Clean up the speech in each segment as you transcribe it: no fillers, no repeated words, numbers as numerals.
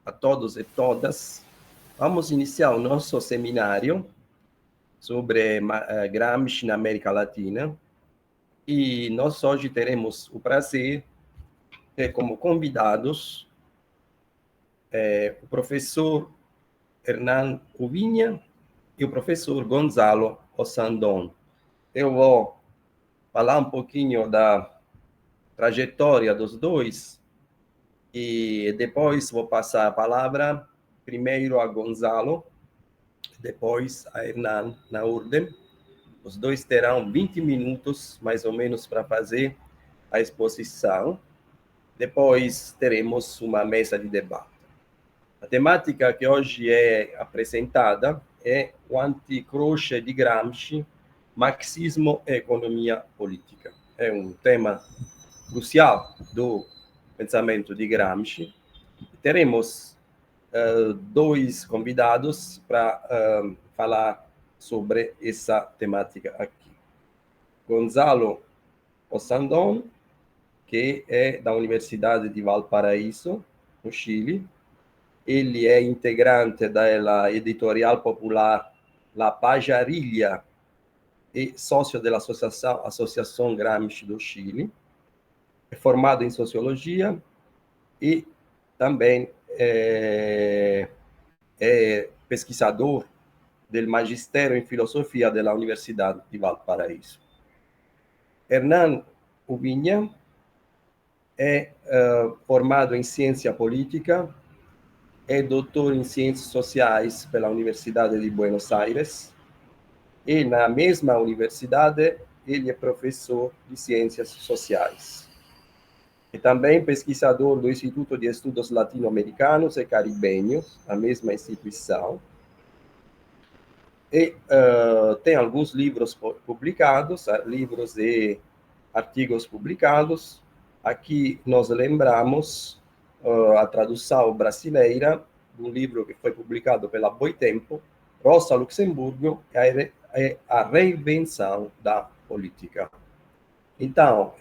a todos e todas. Vamos iniciar o nosso seminário sobre Gramsci na América Latina. E nós hoje teremos o prazer de ter como convidados o professor Hernán Ubiña e o professor Gonzalo Ossandón. Eu vou falar um pouquinho da trajetória dos dois e depois vou passar a palavra primeiro a Gonzalo, depois a Hernán na ordem. Os dois terão 20 minutos, mais ou menos, para fazer a exposição. Depois teremos uma mesa de debate. A temática que hoje é apresentada é o anticroche de Gramsci, marxismo e economia política. É um tema crucial do pensamento de Gramsci. Teremos dois convidados para falar sobre essa temática aqui. Gonzalo Ossandón, que é da Universidade de Valparaíso, no Chile. Ele é integrante da editorial popular La Pajarilha e sócio da Associação Gramsci do Chile. É formado em Sociologia e também é pesquisador do Magistério em Filosofia da Universidade de Valparaíso. Hernán Ubiña é formado em Ciência Política, é doutor em Ciências Sociais pela Universidade de Buenos Aires e, na mesma universidade, ele é professor de Ciências Sociais. E também pesquisador do Instituto de Estudos Latino-Americanos e Caribenhos, a mesma instituição. E tem alguns livros publicados, livros e artigos publicados. Aqui nós lembramos a tradução brasileira de um livro que foi publicado pela Boitempo, Rosa Luxemburgo e a Reinvenção da Política. Então,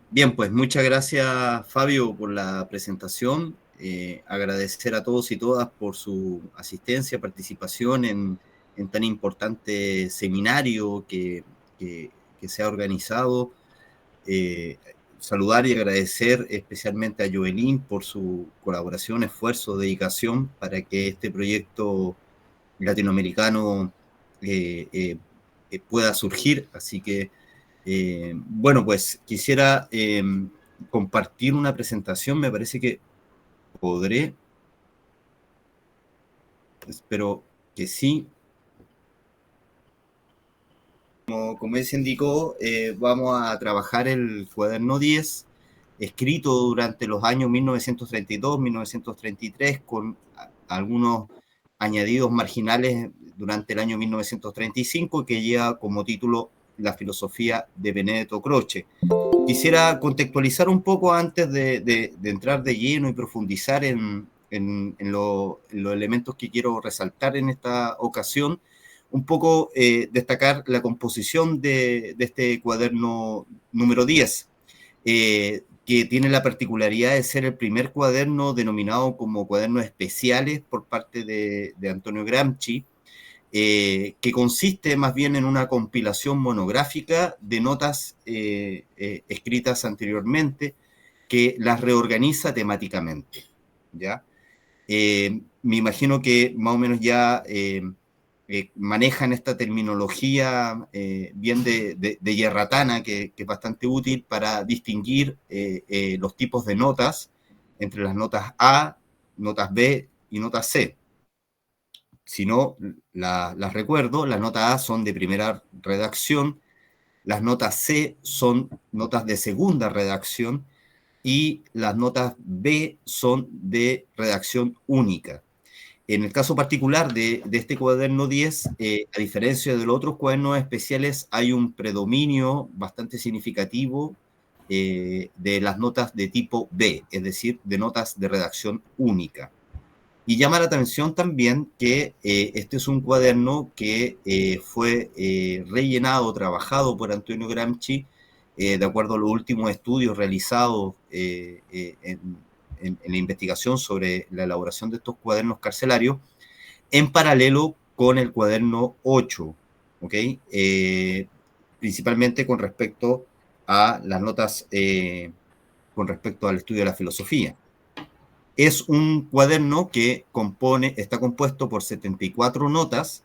Bien, pues muchas gracias, Fabio, por la presentación. Agradecer a todos y todas por su asistencia, participación en tan importante seminario que se ha organizado. Saludar y agradecer especialmente a Joelín por su colaboración, esfuerzo, dedicación para que este proyecto latinoamericano pueda surgir. Así que, bueno, pues quisiera compartir una presentación. Me parece que podré. Espero que sí. Como se indicó, vamos a trabajar el cuaderno 10, escrito durante los años 1932-1933, con algunos añadidos marginales durante el año 1935, que lleva como título La filosofía de Benedetto Croce. Quisiera contextualizar un poco antes de entrar de lleno y profundizar en los elementos que quiero resaltar en esta ocasión. Un poco destacar la composición de este cuaderno número 10, que tiene la particularidad de ser el primer cuaderno denominado como cuadernos especiales por parte de Antonio Gramsci, que consiste más bien en una compilación monográfica de notas escritas anteriormente, que las reorganiza temáticamente, ¿ya? Me imagino que más o menos ya manejan esta terminología bien de Yerratana, que es bastante útil para distinguir los tipos de notas entre las notas A, notas B y notas C. Si no, las recuerdo, las notas A son de primera redacción, las notas C son notas de segunda redacción y las notas B son de redacción única. En el caso particular de este cuaderno 10, a diferencia de los otros cuadernos especiales, hay un predominio bastante significativo de las notas de tipo B, es decir, de notas de redacción única. Y llama la atención también que este es un cuaderno que fue rellenado, trabajado por Antonio Gramsci, de acuerdo a los últimos estudios realizados en la investigación sobre la elaboración de estos cuadernos carcelarios, en paralelo con el cuaderno 8, ¿ok? Principalmente con respecto a las notas, con respecto al estudio de la filosofía. Es un cuaderno que está compuesto por 74 notas,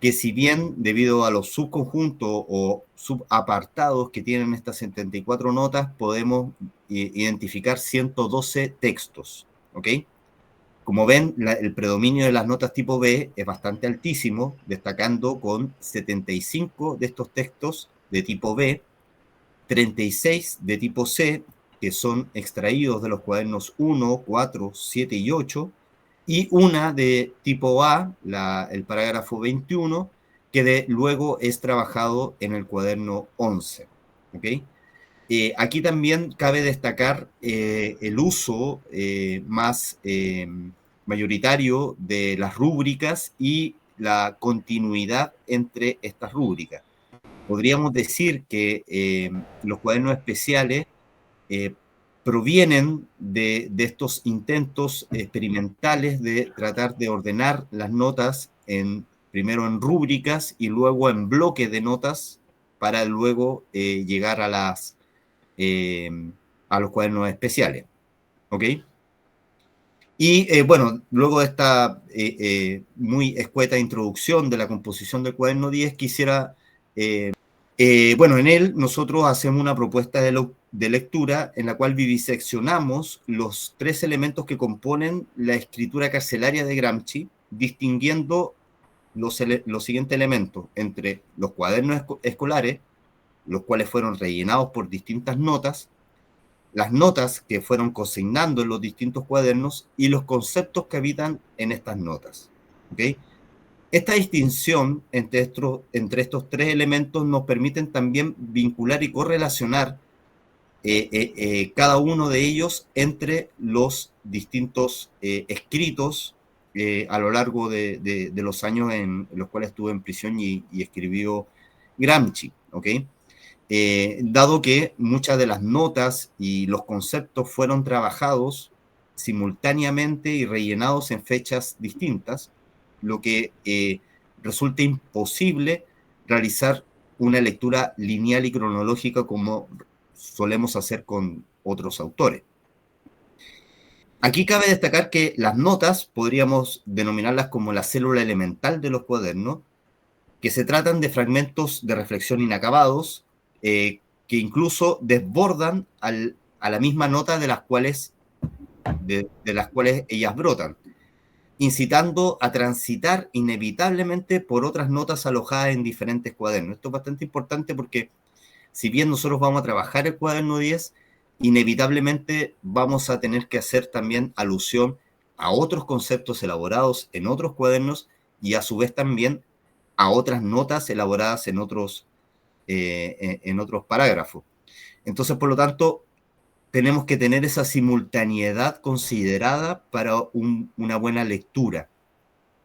que si bien debido a los subconjuntos o subapartados que tienen estas 74 notas, podemos identificar 112 textos, ¿ok? Como ven, el predominio de las notas tipo B es bastante altísimo, destacando con 75 de estos textos de tipo B, 36 de tipo C, que son extraídos de los cuadernos 1, 4, 7 y 8, y una de tipo A, el parágrafo 21, que luego es trabajado en el cuaderno 11. ¿Okay? Aquí también cabe destacar el uso más mayoritario de las rúbricas y la continuidad entre estas rúbricas. Podríamos decir que los cuadernos especiales provienen de estos intentos experimentales de tratar de ordenar las notas primero en rúbricas y luego en bloques de notas para luego llegar a los cuadernos especiales. ¿Ok? Y bueno, luego de esta muy escueta introducción de la composición del cuaderno 10, quisiera, bueno, en él nosotros hacemos una propuesta de lectura en la cual viviseccionamos los 3 elementos que componen la escritura carcelaria de Gramsci, distinguiendo los siguientes elementos entre los cuadernos escolares, los cuales fueron rellenados por distintas notas, las notas que fueron consignando en los distintos cuadernos y los conceptos que habitan en estas notas. ¿Okay? Esta distinción entre estos 3 elementos nos permiten también vincular y correlacionar cada uno de ellos entre los distintos escritos a lo largo de los años en los cuales estuve en prisión y escribió Gramsci. ¿Okay? Dado que muchas de las notas y los conceptos fueron trabajados simultáneamente y rellenados en fechas distintas, lo que resulta imposible realizar una lectura lineal y cronológica como solemos hacer con otros autores. Aquí cabe destacar que las notas podríamos denominarlas como la célula elemental de los cuadernos, que se tratan de fragmentos de reflexión inacabados, que incluso desbordan a la misma nota de las cuales ellas brotan, incitando a transitar inevitablemente por otras notas alojadas en diferentes cuadernos. Esto es bastante importante porque si bien nosotros vamos a trabajar el cuaderno 10, inevitablemente vamos a tener que hacer también alusión a otros conceptos elaborados en otros cuadernos y a su vez también a otras notas elaboradas en otros parágrafos. Entonces, por lo tanto, tenemos que tener esa simultaneidad considerada para una buena lectura.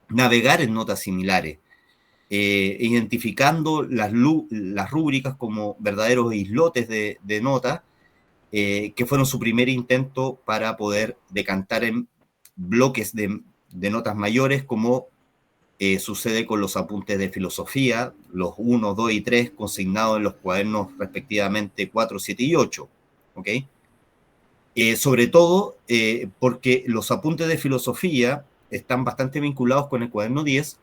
Navegar en notas similares, identificando las rúbricas como verdaderos islotes de notas, que fueron su primer intento para poder decantar en bloques de notas mayores, como sucede con los apuntes de filosofía, los 1, 2 y 3, consignados en los cuadernos respectivamente 4, 7 y 8. ¿Ok? Sobre todo porque los apuntes de filosofía están bastante vinculados con el cuaderno 10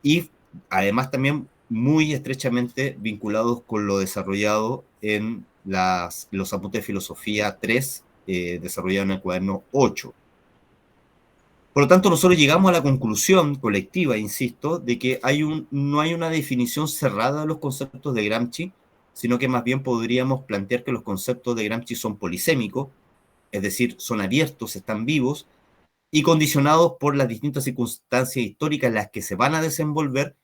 y además también muy estrechamente vinculados con lo desarrollado en los apuntes de filosofía 3, desarrollado en el cuaderno 8. Por lo tanto, nosotros llegamos a la conclusión colectiva, insisto, de que no hay una definición cerrada de los conceptos de Gramsci, sino que más bien podríamos plantear que los conceptos de Gramsci son polisémicos, es decir, son abiertos, están vivos, y condicionados por las distintas circunstancias históricas en las que se van a desenvolver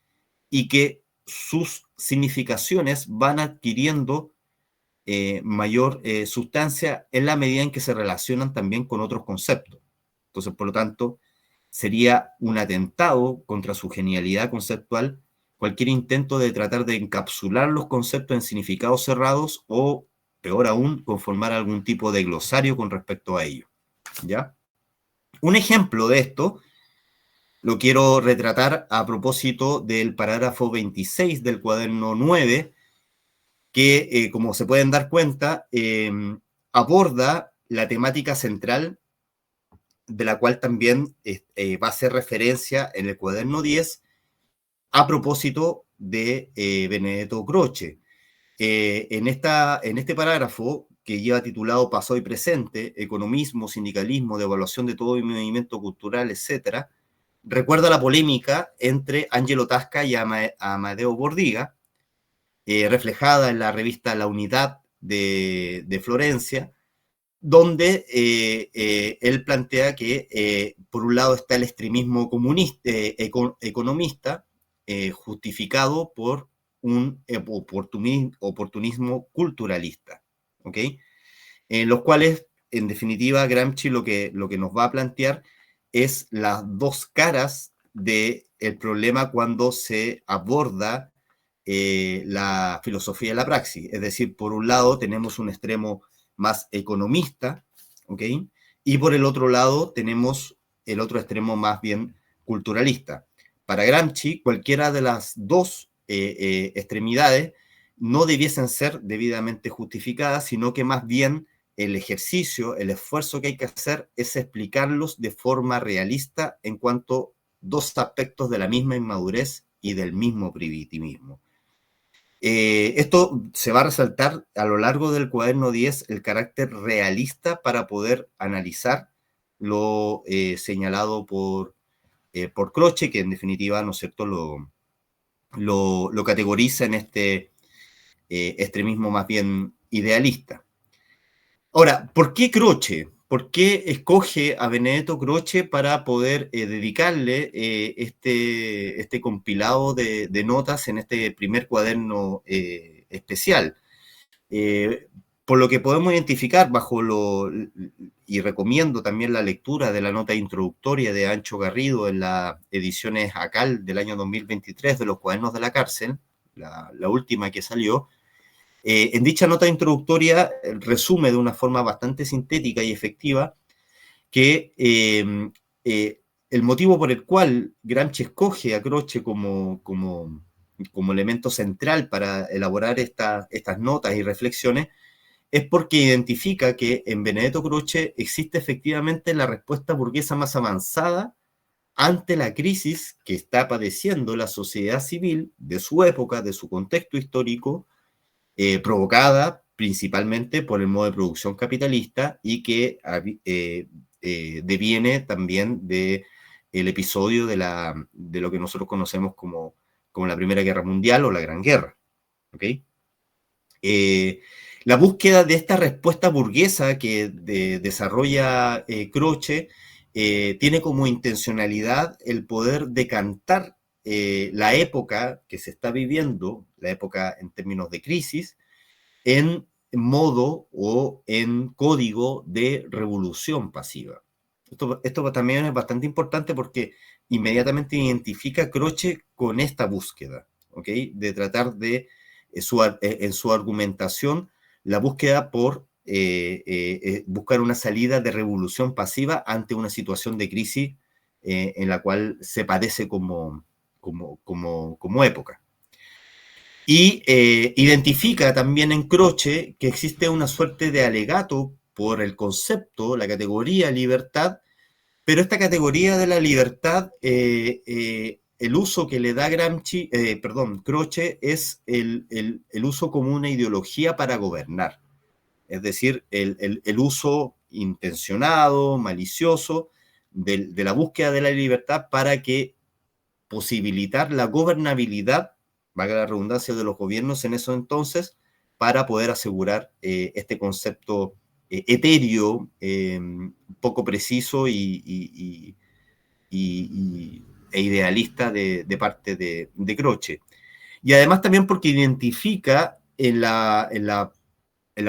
y que sus significaciones van adquiriendo mayor sustancia en la medida en que se relacionan también con otros conceptos. Entonces, por lo tanto, sería un atentado contra su genialidad conceptual cualquier intento de tratar de encapsular los conceptos en significados cerrados o, peor aún, conformar algún tipo de glosario con respecto a ello. ¿ya? Un ejemplo de esto lo quiero retratar a propósito del parágrafo 26 del cuaderno 9, que, como se pueden dar cuenta, aborda la temática central de la cual también va a hacer referencia en el cuaderno 10 a propósito de Benedetto Croce. En este parágrafo, que lleva titulado Pasado y Presente, Economismo, Sindicalismo, Devaluación de todo movimiento cultural, etc., recuerda la polémica entre Angelo Tasca y Amadeo Bordiga, reflejada en la revista La Unidad de Florencia, donde él plantea que, por un lado, está el extremismo comunista, economista, justificado por un oportunismo culturalista, ¿ok? En los cuales, en definitiva, Gramsci lo que nos va a plantear es las dos caras del problema cuando se aborda la filosofía de la praxis. Es decir, por un lado tenemos un extremo más economista, ¿ok? Y por el otro lado tenemos el otro extremo más bien culturalista. Para Gramsci, cualquiera de las dos extremidades no debiesen ser debidamente justificadas, sino que más bien el ejercicio, el esfuerzo que hay que hacer es explicarlos de forma realista en cuanto a dos aspectos de la misma inmadurez y del mismo primitivismo. Esto se va a resaltar a lo largo del cuaderno 10 el carácter realista para poder analizar lo señalado por Croce, que en definitiva, ¿no es cierto?, lo categoriza en este extremismo más bien idealista. Ahora, ¿por qué Croce? ¿Por qué escoge a Benedetto Croce para poder dedicarle este compilado de notas en este primer cuaderno especial? Por lo que podemos identificar y recomiendo también la lectura de la nota introductoria de Ancho Garrido en las ediciones ACAL del año 2023 de los cuadernos de la cárcel, la última que salió. En dicha nota introductoria resume de una forma bastante sintética y efectiva que el motivo por el cual Gramsci escoge a Croce como elemento central para elaborar estas notas y reflexiones es porque identifica que en Benedetto Croce existe efectivamente la respuesta burguesa más avanzada ante la crisis que está padeciendo la sociedad civil de su época, de su contexto histórico, provocada principalmente por el modo de producción capitalista y que deviene también del episodio de lo que nosotros conocemos como la Primera Guerra Mundial o la Gran Guerra. ¿Okay? La búsqueda de esta respuesta burguesa que desarrolla Croce tiene como intencionalidad el poder decantar la época que se está viviendo, la época en términos de crisis, en modo o en código de revolución pasiva. Esto también es bastante importante porque inmediatamente identifica a Croce con esta búsqueda, ¿ok? De tratar de, en su argumentación, la búsqueda por buscar una salida de revolución pasiva ante una situación de crisis en la cual se padece como época. Y identifica también en Croce que existe una suerte de alegato por el concepto, la categoría libertad, pero esta categoría de la libertad, el uso que le da Croce es el uso como una ideología para gobernar. Es decir, el uso intencionado, malicioso, de la búsqueda de la libertad para que posibilitar la gobernabilidad, valga la redundancia, de los gobiernos en esos entonces, para poder asegurar este concepto etéreo, poco preciso e idealista de parte de Croce. Y además también porque identifica en la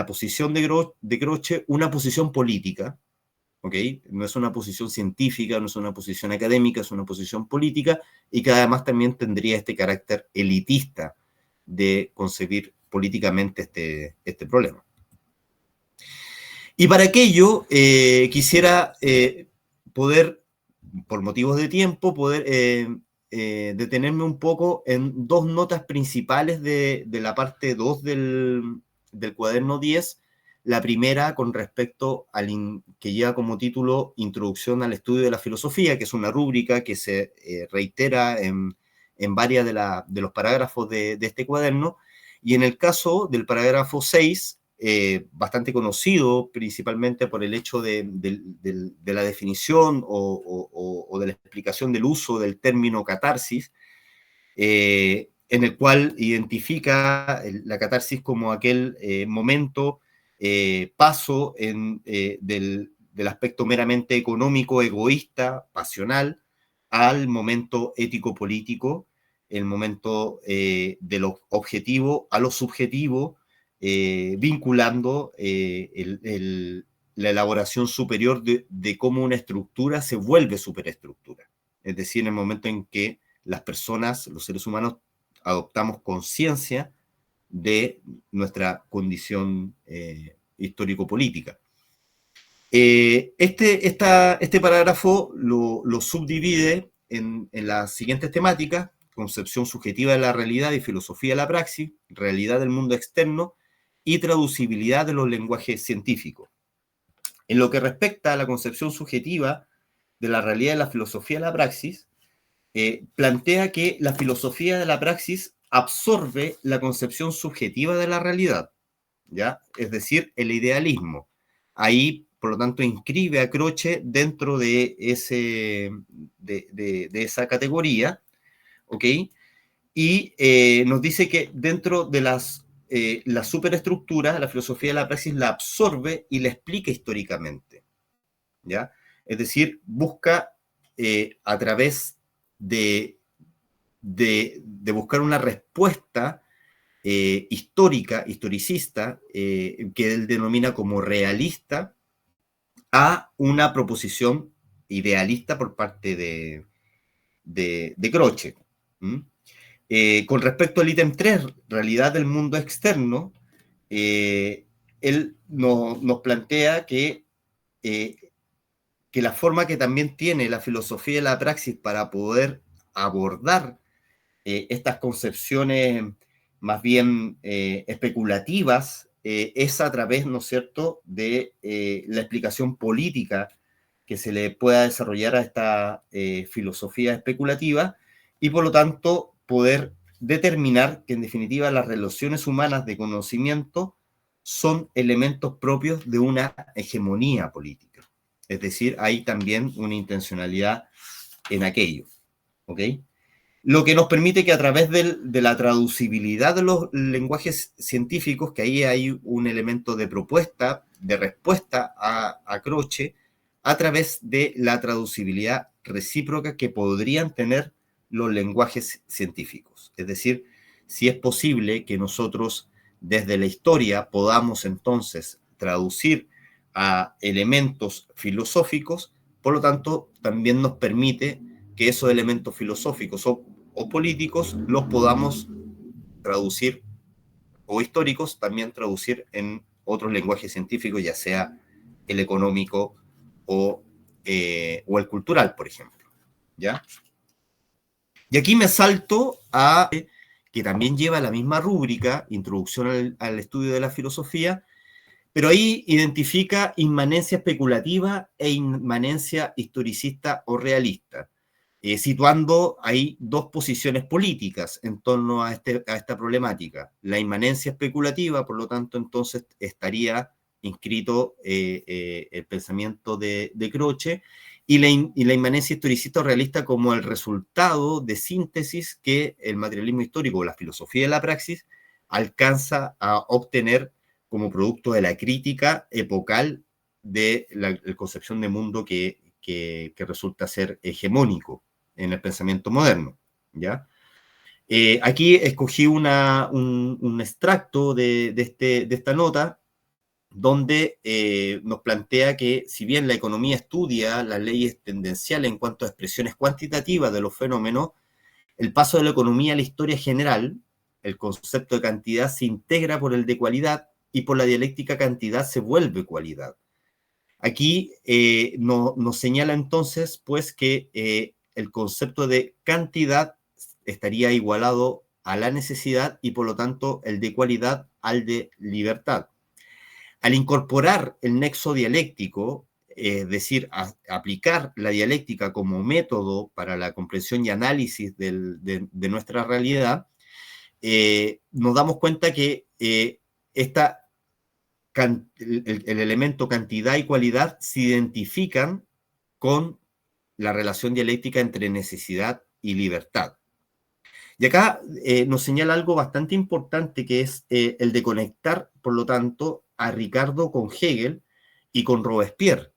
posición de Croce una posición política, ¿ok? No es una posición científica, no es una posición académica, es una posición política y que además también tendría este carácter elitista de concebir políticamente este problema. Y para aquello quisiera poder, por motivos de tiempo, poder detenerme un poco en dos notas principales de la parte 2 del cuaderno 10. La primera con respecto al que lleva como título Introducción al estudio de la filosofía, que es una rúbrica que se reitera en varias de los parágrafos de este cuaderno. Y en el caso del parágrafo 6, bastante conocido principalmente por el hecho de la definición o de la explicación del uso del término catarsis, en el cual identifica la catarsis como aquel momento, paso del aspecto meramente económico, egoísta, pasional, al momento ético-político, el momento de lo objetivo a lo subjetivo, vinculando la elaboración superior de cómo una estructura se vuelve superestructura. Es decir, en el momento en que las personas, los seres humanos, adoptamos conciencia de nuestra condición histórico-política. Este parágrafo lo subdivide en las siguientes temáticas: concepción subjetiva de la realidad y filosofía de la praxis, realidad del mundo externo y traducibilidad de los lenguajes científicos. En lo que respecta a la concepción subjetiva de la realidad y la filosofía de la praxis, plantea que la filosofía de la praxis absorbe la concepción subjetiva de la realidad, ¿ya? Es decir, el idealismo. Ahí, por lo tanto, inscribe a Croce dentro de esa categoría, ¿ok? Y nos dice que dentro de la superestructura, la filosofía de la praxis la absorbe y la explica históricamente, ¿ya? Es decir, busca a través de buscar una respuesta histórica, historicista, que él denomina como realista, a una proposición idealista por parte de Croce. Con respecto al ítem 3, realidad del mundo externo, él nos plantea que la forma que también tiene la filosofía de la praxis para poder abordar estas concepciones más bien especulativas es a través, ¿no es cierto?, de la explicación política que se le pueda desarrollar a esta filosofía especulativa, y por lo tanto poder determinar que en definitiva las relaciones humanas de conocimiento son elementos propios de una hegemonía política. Es decir, hay también una intencionalidad en aquello, ¿ok? Lo que nos permite que a través de la traducibilidad de los lenguajes científicos, que ahí hay un elemento de propuesta, de respuesta a Croce, a través de la traducibilidad recíproca que podrían tener los lenguajes científicos. Es decir, si es posible que nosotros desde la historia podamos entonces traducir a elementos filosóficos, por lo tanto, también nos permite que esos elementos filosóficos o políticos los podamos traducir, o históricos, también traducir en otros lenguajes científicos, ya sea el económico o el cultural, por ejemplo, ¿ya? Y aquí me salto a que también lleva la misma rúbrica, Introducción al estudio de la filosofía, pero ahí identifica inmanencia especulativa e inmanencia historicista o realista, situando ahí dos posiciones políticas en torno a esta problemática. La inmanencia especulativa, por lo tanto, entonces estaría inscrito el pensamiento de Croce, y la inmanencia historicista o realista como el resultado de síntesis que el materialismo histórico o la filosofía de la praxis alcanza a obtener como producto de la crítica epocal de la concepción de mundo que resulta ser hegemónico en el pensamiento moderno, ¿ya? Aquí escogí un extracto de esta nota, donde nos plantea que si bien la economía estudia las leyes tendenciales en cuanto a expresiones cuantitativas de los fenómenos, el paso de la economía a la historia general, el concepto de cantidad se integra por el de cualidad, y por la dialéctica cantidad se vuelve cualidad. Aquí nos señala entonces pues que el concepto de cantidad estaría igualado a la necesidad y por lo tanto el de cualidad al de libertad. Al incorporar el nexo dialéctico, es decir, aplicar la dialéctica como método para la comprensión y análisis de nuestra realidad, nos damos cuenta que el elemento cantidad y cualidad se identifican con la relación dialéctica entre necesidad y libertad. Y acá nos señala algo bastante importante, que es el de conectar, por lo tanto, a Ricardo con Hegel y con Robespierre,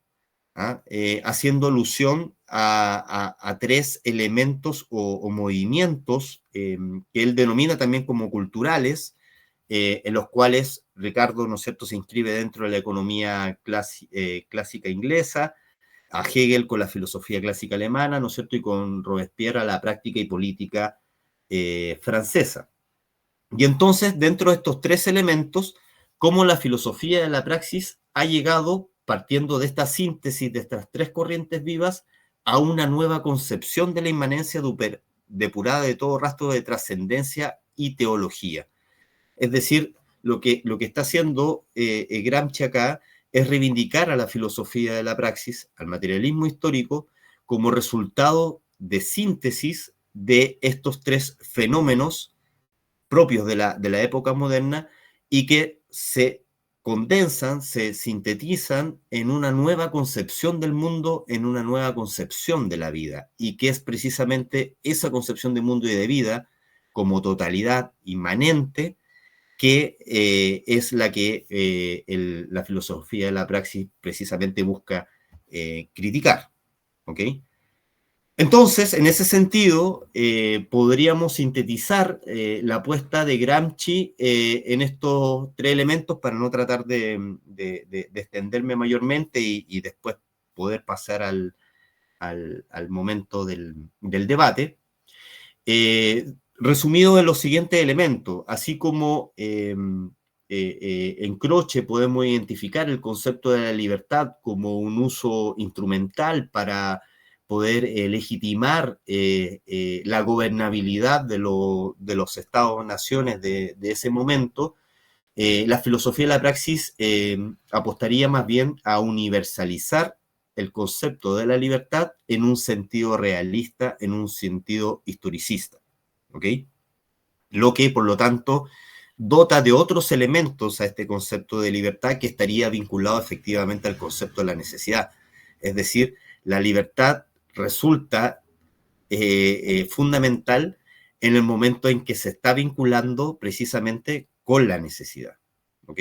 haciendo alusión a tres elementos o movimientos que él denomina también como culturales, en los cuales Ricardo, ¿no es cierto?, se inscribe dentro de la economía clásica inglesa, a Hegel con la filosofía clásica alemana, ¿no es cierto?, y con Robespierre a la práctica y política francesa. Y entonces, dentro de estos tres elementos, cómo la filosofía de la praxis ha llegado, partiendo de esta síntesis de estas tres corrientes vivas, a una nueva concepción de la inmanencia depurada de todo rastro de trascendencia y teología. Es decir, lo que está haciendo Gramsci acá es reivindicar a la filosofía de la praxis, al materialismo histórico, como resultado de síntesis de estos tres fenómenos propios de la época moderna y que se condensan, se sintetizan en una nueva concepción del mundo, en una nueva concepción de la vida, y que es precisamente esa concepción de mundo y de vida como totalidad inmanente que es la que la filosofía de la praxis precisamente busca criticar. ¿Ok? Entonces, en ese sentido, podríamos sintetizar la apuesta de Gramsci en estos tres elementos para no tratar de extenderme mayormente y después poder pasar al momento del debate. Resumido en los siguientes elementos, así como en Croce podemos identificar el concepto de la libertad como un uso instrumental para poder legitimar la gobernabilidad de los estados-naciones de ese momento. La filosofía de la praxis apostaría más bien a universalizar el concepto de la libertad en un sentido realista, en un sentido historicista. ¿Ok? Lo que, por lo tanto, dota de otros elementos a este concepto de libertad que estaría vinculado efectivamente al concepto de la necesidad. Es decir, la libertad resulta fundamental en el momento en que se está vinculando precisamente con la necesidad. ¿Ok?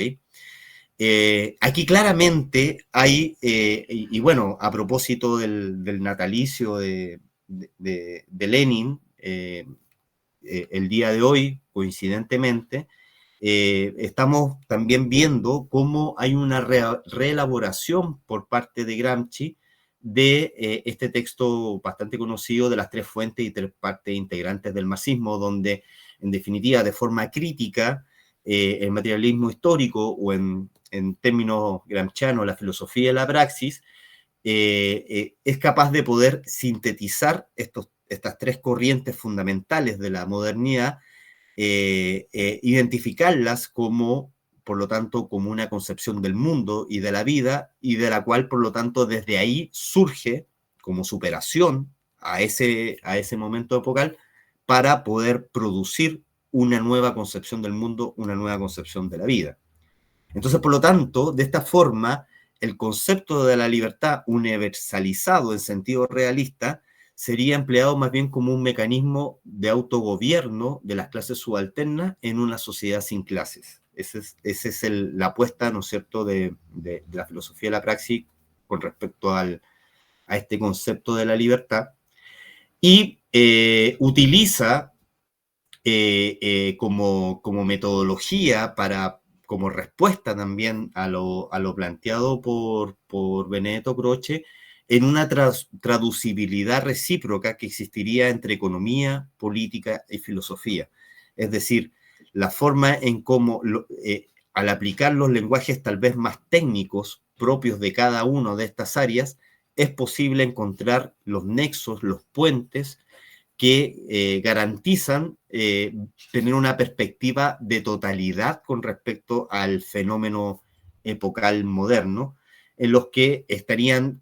Aquí claramente hay, y bueno, a propósito del natalicio de Lenin, el día de hoy, coincidentemente, estamos también viendo cómo hay una reelaboración por parte de Gramsci de este texto bastante conocido de las tres fuentes y tres partes integrantes del marxismo, donde, en definitiva, de forma crítica, el materialismo histórico, o en términos gramscianos, la filosofía de la praxis, es capaz de poder sintetizar estas tres corrientes fundamentales de la modernidad, identificarlas como, por lo tanto, como una concepción del mundo y de la vida, y de la cual, por lo tanto, desde ahí surge como superación a ese momento epocal para poder producir una nueva concepción del mundo, una nueva concepción de la vida. Entonces, por lo tanto, de esta forma, el concepto de la libertad universalizado en sentido realista sería empleado más bien como un mecanismo de autogobierno de las clases subalternas en una sociedad sin clases. Esa es la apuesta, ¿no es cierto?, de la filosofía de la praxis con respecto a este concepto de la libertad, y utiliza como metodología como respuesta también a lo planteado por Benedetto Croce, en una traducibilidad recíproca que existiría entre economía, política y filosofía. Es decir, la forma en cómo, al aplicar los lenguajes tal vez más técnicos propios de cada una de estas áreas, es posible encontrar los nexos, los puentes que garantizan tener una perspectiva de totalidad con respecto al fenómeno epocal moderno, en los que estarían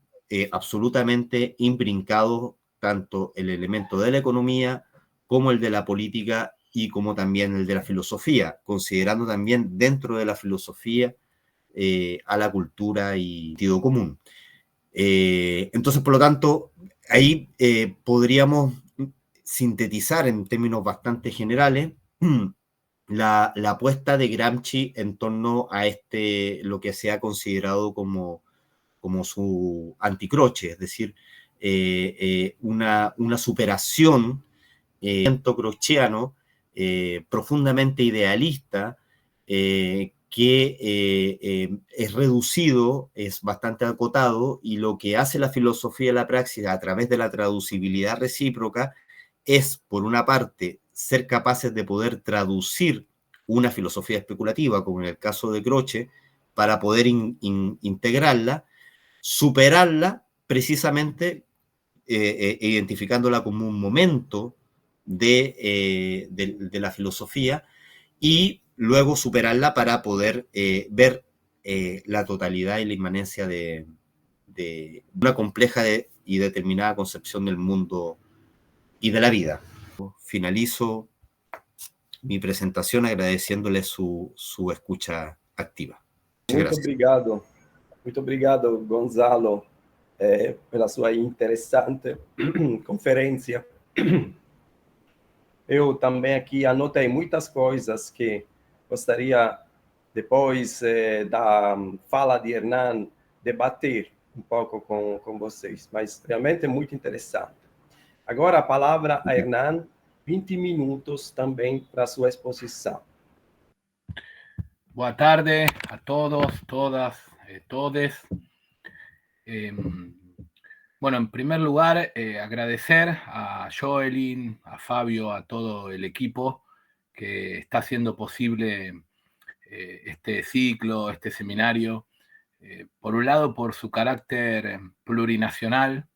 absolutamente imbrincados tanto el elemento de la economía como el de la política y como también el de la filosofía, considerando también dentro de la filosofía a la cultura y sentido común. Entonces, por lo tanto, ahí podríamos sintetizar en términos bastante generales la apuesta de Gramsci en torno a lo que se ha considerado como su anticroche, es decir, una superación crochiano profundamente idealista que es reducido, es bastante acotado, y lo que hace la filosofía de la praxis a través de la traducibilidad recíproca es, por una parte, ser capaces de poder traducir una filosofía especulativa, como en el caso de Croce, para poder integrarla, superarla precisamente identificándola como un momento de la filosofía y luego superarla para poder ver la totalidad y la inmanencia de una compleja y determinada concepción del mundo y de la vida. Finalizo mi presentación agradeciéndole su escucha activa. Muito obrigado, Gonzalo, pela sua interessante conferência. Eu também aqui anotei muitas coisas que gostaria, depois da fala de Hernan, debater um pouco com vocês, mas realmente é muito interessante. Agora a palavra a Hernan, 20 minutos também para a sua exposição. Boa tarde a todos, todas, todes. Bueno, en primer lugar, agradecer a Joelyn, a Fabio, a todo el equipo que está haciendo posible este ciclo, este seminario. Por un lado, por su carácter plurinacional,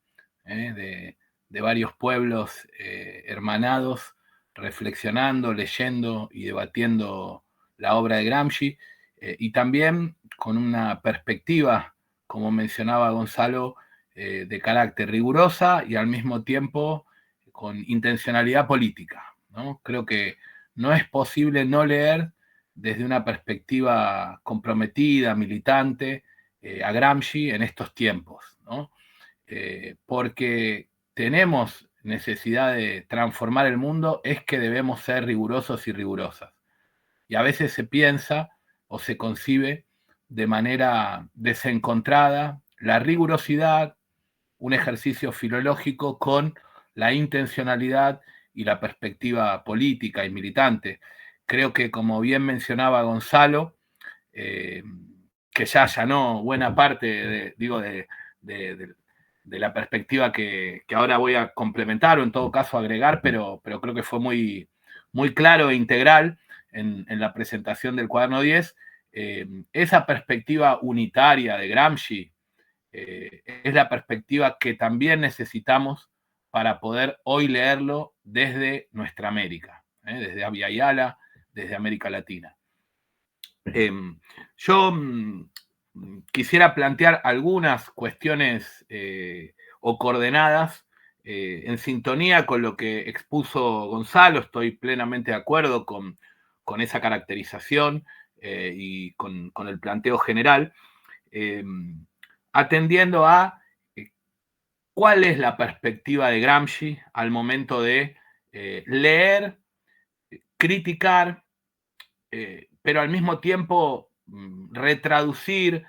de varios pueblos hermanados, reflexionando, leyendo y debatiendo la obra de Gramsci, y también con una perspectiva, como mencionaba Gonzalo, de carácter rigurosa y al mismo tiempo con intencionalidad política, ¿no? Creo que no es posible no leer desde una perspectiva comprometida, militante, a Gramsci en estos tiempos, ¿no? Porque tenemos necesidad de transformar el mundo, es que debemos ser rigurosos y rigurosas. Y a veces se piensa o se concibe de manera desencontrada la rigurosidad, un ejercicio filológico con la intencionalidad y la perspectiva política y militante. Creo que, como bien mencionaba Gonzalo, que ya allanó buena parte de la perspectiva que ahora voy a complementar o en todo caso agregar, pero creo que fue muy, muy claro e integral en la presentación del cuaderno 10. Esa perspectiva unitaria de Gramsci es la perspectiva que también necesitamos para poder hoy leerlo desde nuestra América, desde Abya Yala, desde América Latina. Yo quisiera plantear algunas cuestiones o coordenadas en sintonía con lo que expuso Gonzalo. Estoy plenamente de acuerdo con esa caracterización y con el planteo general, atendiendo a cuál es la perspectiva de Gramsci al momento de leer, criticar, pero al mismo tiempo retraducir,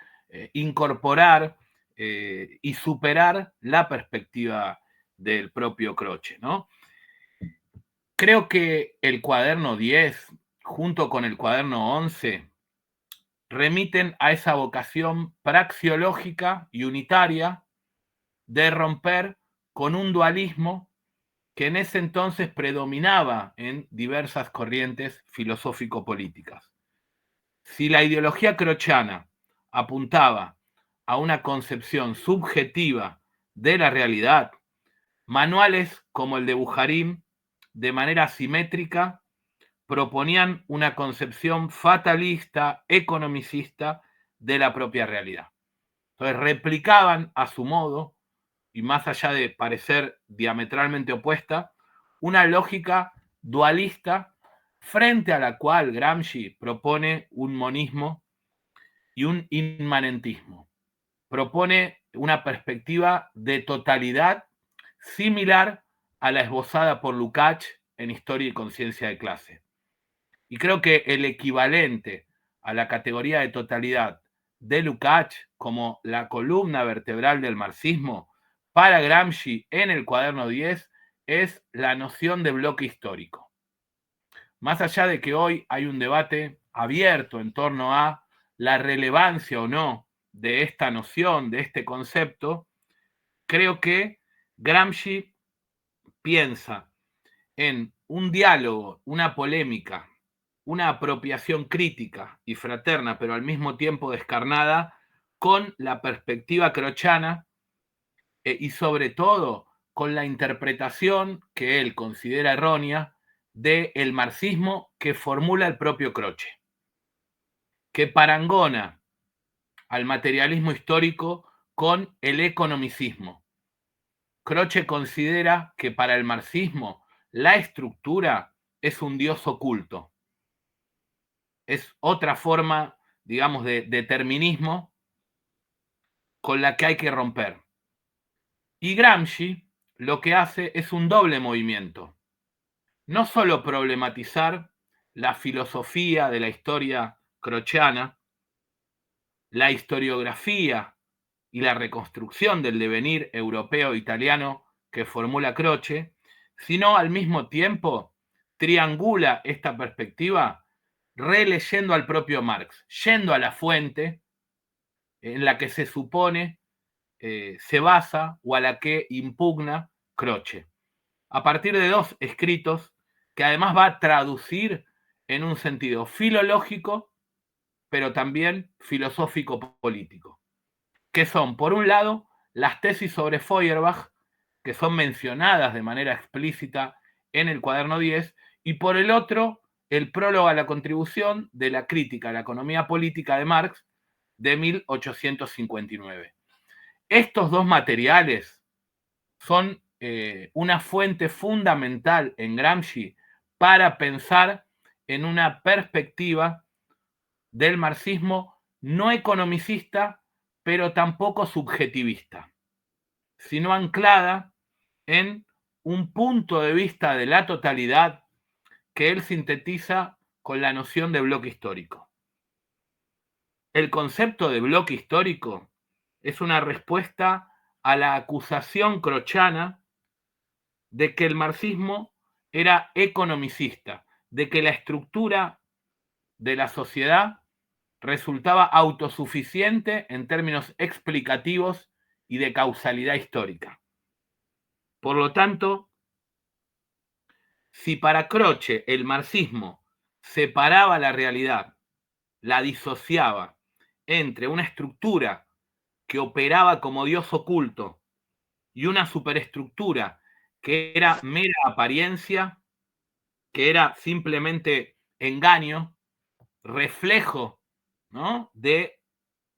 incorporar y superar la perspectiva del propio Croce, ¿no? Creo que el cuaderno 10, junto con el cuaderno 11, remiten a esa vocación praxiológica y unitaria de romper con un dualismo que en ese entonces predominaba en diversas corrientes filosófico-políticas. Si la ideología crochiana apuntaba a una concepción subjetiva de la realidad, manuales como el de Bujarin, de manera simétrica, proponían una concepción fatalista, economicista de la propia realidad. Entonces replicaban a su modo, y más allá de parecer diametralmente opuesta, una lógica dualista frente a la cual Gramsci propone un monismo y un inmanentismo. Propone una perspectiva de totalidad similar a la esbozada por Lukács en Historia y Conciencia de Clase. Y creo que el equivalente a la categoría de totalidad de Lukács como la columna vertebral del marxismo para Gramsci en el cuaderno 10 es la noción de bloque histórico. Más allá de que hoy hay un debate abierto en torno a la relevancia o no de esta noción, de este concepto, creo que Gramsci piensa en un diálogo, una polémica, una apropiación crítica y fraterna, pero al mismo tiempo descarnada, con la perspectiva crochana y sobre todo con la interpretación que él considera errónea del marxismo que formula el propio Croce, que parangona al materialismo histórico con el economicismo. Croce considera que para el marxismo la estructura es un dios oculto. Es otra forma, digamos, de determinismo con la que hay que romper. Y Gramsci lo que hace es un doble movimiento. No solo problematizar la filosofía de la historia croceana, la historiografía y la reconstrucción del devenir europeo-italiano que formula Croce, sino al mismo tiempo triangula esta perspectiva releyendo al propio Marx, yendo a la fuente en la que se supone se basa o a la que impugna Croce. A partir de dos escritos que además va a traducir en un sentido filológico, pero también filosófico-político, que son, por un lado, las tesis sobre Feuerbach, que son mencionadas de manera explícita en el cuaderno 10, y por el otro, el prólogo a la contribución de la crítica a la economía política de Marx de 1859. Estos dos materiales son una fuente fundamental en Gramsci para pensar en una perspectiva del marxismo no economicista, pero tampoco subjetivista, sino anclada en un punto de vista de la totalidad que él sintetiza con la noción de bloque histórico. El concepto de bloque histórico es una respuesta a la acusación crochana de que el marxismo era economicista, de que la estructura de la sociedad resultaba autosuficiente en términos explicativos y de causalidad histórica. Por lo tanto, si para Croce el marxismo separaba la realidad, la disociaba entre una estructura que operaba como dios oculto y una superestructura que era mera apariencia, que era simplemente engaño, reflejo, ¿no?, de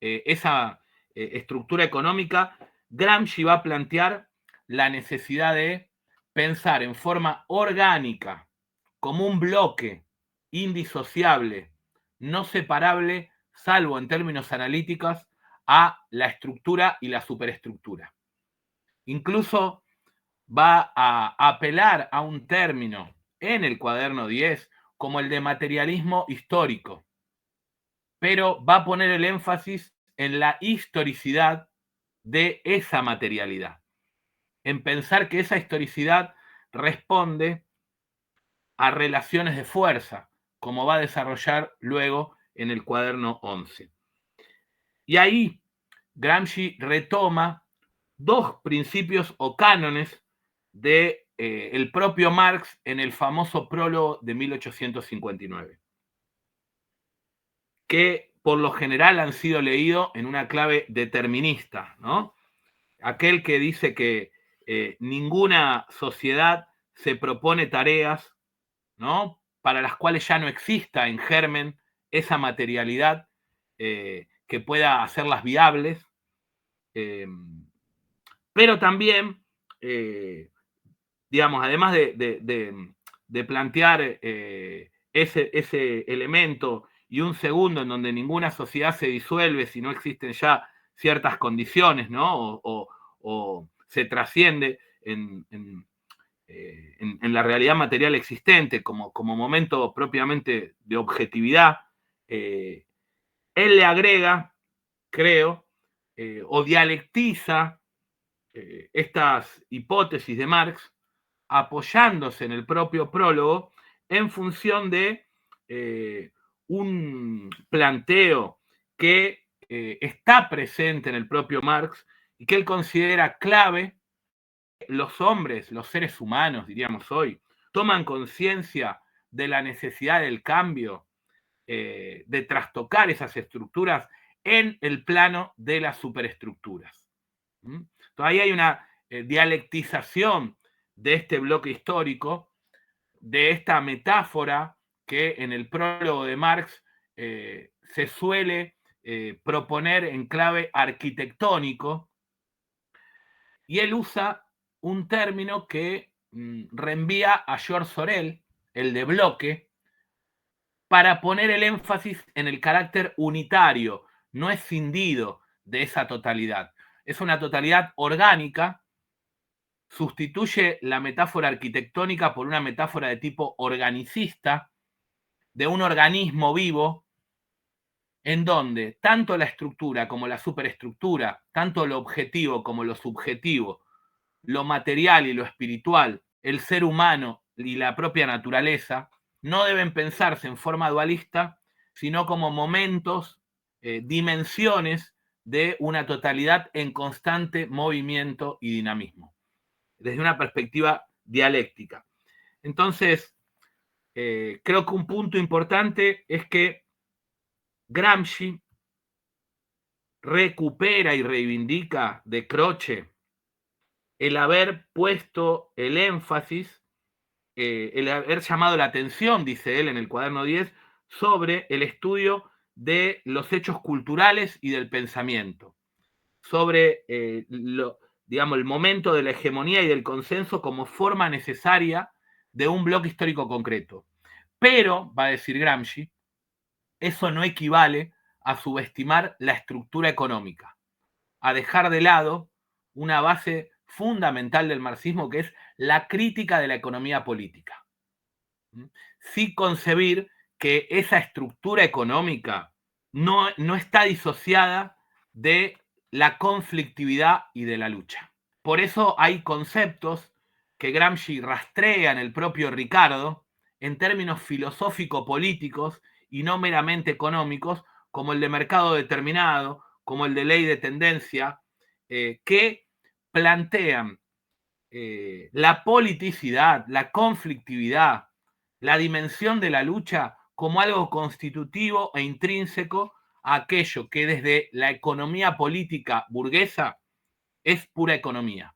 esa estructura económica, Gramsci va a plantear la necesidad de pensar en forma orgánica, como un bloque indisociable, no separable, salvo en términos analíticos, a la estructura y la superestructura. Incluso va a apelar a un término en el cuaderno 10 como el de materialismo histórico, pero va a poner el énfasis en la historicidad de esa materialidad, en pensar que esa historicidad responde a relaciones de fuerza, como va a desarrollar luego en el cuaderno 11. Y ahí Gramsci retoma dos principios o cánones de el propio Marx en el famoso prólogo de 1859, que por lo general han sido leídos en una clave determinista, ¿no? Aquel que dice que ninguna sociedad se propone tareas, ¿no?, para las cuales ya no exista en germen esa materialidad que pueda hacerlas viables, pero también, digamos, además de plantear ese elemento y un segundo en donde ninguna sociedad se disuelve si no existen ya ciertas condiciones, ¿no? O se trasciende en la realidad material existente como momento propiamente de objetividad, él le agrega, creo, o dialectiza estas hipótesis de Marx apoyándose en el propio prólogo en función de un planteo que está presente en el propio Marx y que él considera clave. Los hombres, los seres humanos, diríamos hoy, toman conciencia de la necesidad del cambio, de trastocar esas estructuras en el plano de las superestructuras. Entonces, ahí hay una dialectización de este bloque histórico, de esta metáfora que en el prólogo de Marx se suele proponer en clave arquitectónico, y él usa un término que reenvía a George Sorel, el de bloque, para poner el énfasis en el carácter unitario, no escindido de esa totalidad. Es una totalidad orgánica, sustituye la metáfora arquitectónica por una metáfora de tipo organicista, de un organismo vivo, en donde tanto la estructura como la superestructura, tanto lo objetivo como lo subjetivo, lo material y lo espiritual, el ser humano y la propia naturaleza, no deben pensarse en forma dualista, sino como momentos, dimensiones de una totalidad en constante movimiento y dinamismo, desde una perspectiva dialéctica. Entonces, creo que un punto importante es que Gramsci recupera y reivindica de Croce el haber puesto el énfasis, el haber llamado la atención, dice él en el cuaderno 10, sobre el estudio de los hechos culturales y del pensamiento, sobre digamos, el momento de la hegemonía y del consenso como forma necesaria de un bloque histórico concreto. Pero, va a decir Gramsci, eso no equivale a subestimar la estructura económica, a dejar de lado una base fundamental del marxismo, que es la crítica de la economía política. Sí concebir que esa estructura económica no está disociada de la conflictividad y de la lucha. Por eso hay conceptos que Gramsci rastrea en el propio Ricardo en términos filosófico-políticos y no meramente económicos, como el de mercado determinado, como el de ley de tendencia, que plantean la politicidad, la conflictividad, la dimensión de la lucha como algo constitutivo e intrínseco a aquello que desde la economía política burguesa es pura economía.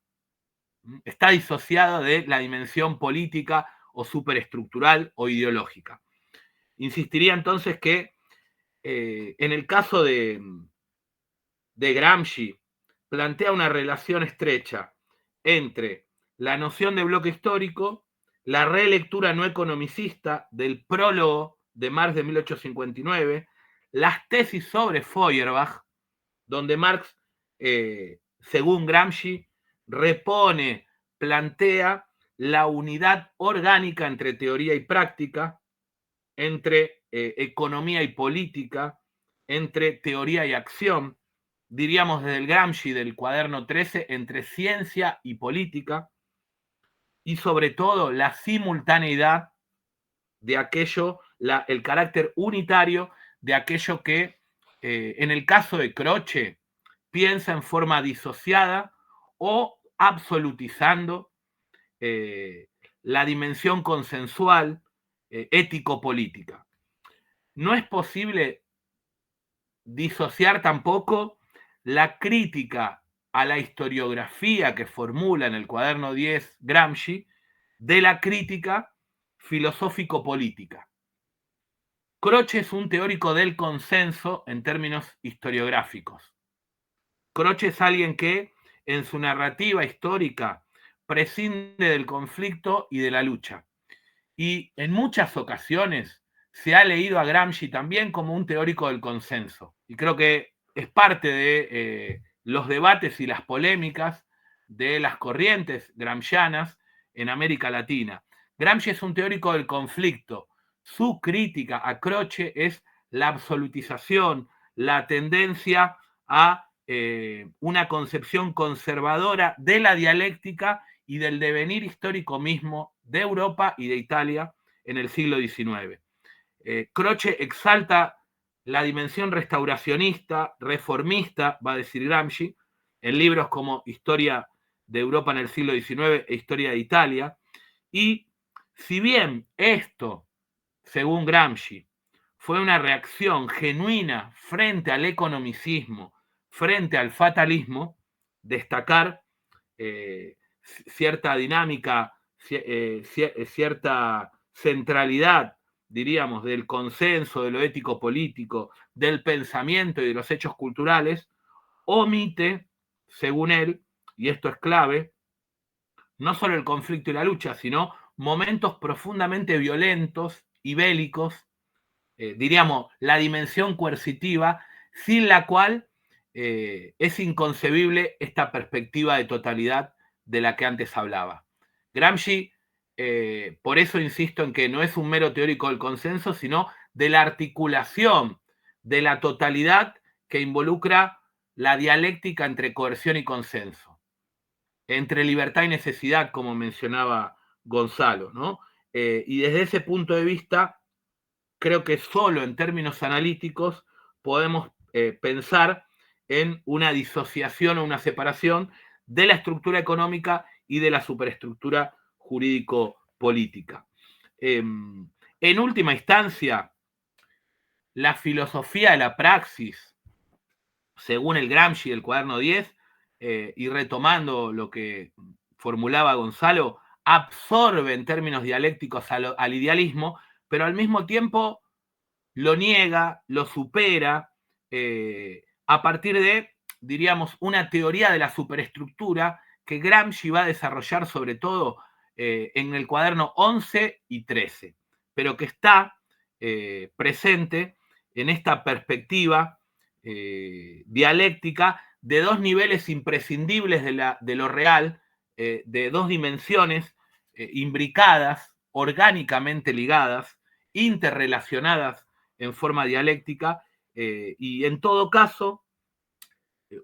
Está disociada de la dimensión política o superestructural o ideológica. Insistiría entonces que en el caso de Gramsci plantea una relación estrecha entre la noción de bloque histórico, la relectura no economicista del prólogo de Marx de 1859, las tesis sobre Feuerbach, donde Marx, según Gramsci, repone, plantea la unidad orgánica entre teoría y práctica, entre economía y política, entre teoría y acción, diríamos desde el Gramsci del cuaderno 13, entre ciencia y política, y sobre todo la simultaneidad de aquello, el carácter unitario de aquello que, en el caso de Croce, piensa en forma disociada o absolutizando la dimensión consensual, ético-política. No es posible disociar tampoco la crítica a la historiografía que formula en el cuaderno 10 Gramsci de la crítica filosófico-política. Croce es un teórico del consenso en términos historiográficos. Croce es alguien que en su narrativa histórica prescinde del conflicto y de la lucha. Y en muchas ocasiones se ha leído a Gramsci también como un teórico del consenso. Y creo que es parte de los debates y las polémicas de las corrientes gramscianas en América Latina. Gramsci es un teórico del conflicto. Su crítica a Croce es la absolutización, la tendencia a una concepción conservadora de la dialéctica y del devenir histórico mismo de Europa y de Italia en el siglo XIX. Croce exalta la dimensión restauracionista, reformista, va a decir Gramsci, en libros como Historia de Europa en el siglo XIX e Historia de Italia. Y si bien esto, según Gramsci, fue una reacción genuina frente al economicismo, frente al fatalismo, destacar cierta dinámica, cierta centralidad, diríamos, del consenso, de lo ético-político, del pensamiento y de los hechos culturales, omite, según él, y esto es clave, no solo el conflicto y la lucha, sino momentos profundamente violentos y bélicos, diríamos, la dimensión coercitiva, sin la cual es inconcebible esta perspectiva de totalidad de la que antes hablaba. Gramsci, por eso insisto en que no es un mero teórico del consenso, sino de la articulación de la totalidad que involucra la dialéctica entre coerción y consenso, entre libertad y necesidad, como mencionaba Gonzalo, ¿no? Y desde ese punto de vista, creo que solo en términos analíticos podemos pensar en una disociación o una separación de la estructura económica y de la superestructura jurídico-política. En última instancia, la filosofía de la praxis, según el Gramsci del cuaderno 10, y retomando lo que formulaba Gonzalo, absorbe en términos dialécticos al idealismo, pero al mismo tiempo lo niega, lo supera, a partir de, diríamos, una teoría de la superestructura que Gramsci va a desarrollar sobre todo en el cuaderno 11 y 13, pero que está presente en esta perspectiva dialéctica de dos niveles imprescindibles de lo real, de dos dimensiones imbricadas, orgánicamente ligadas, interrelacionadas en forma dialéctica, y en todo caso,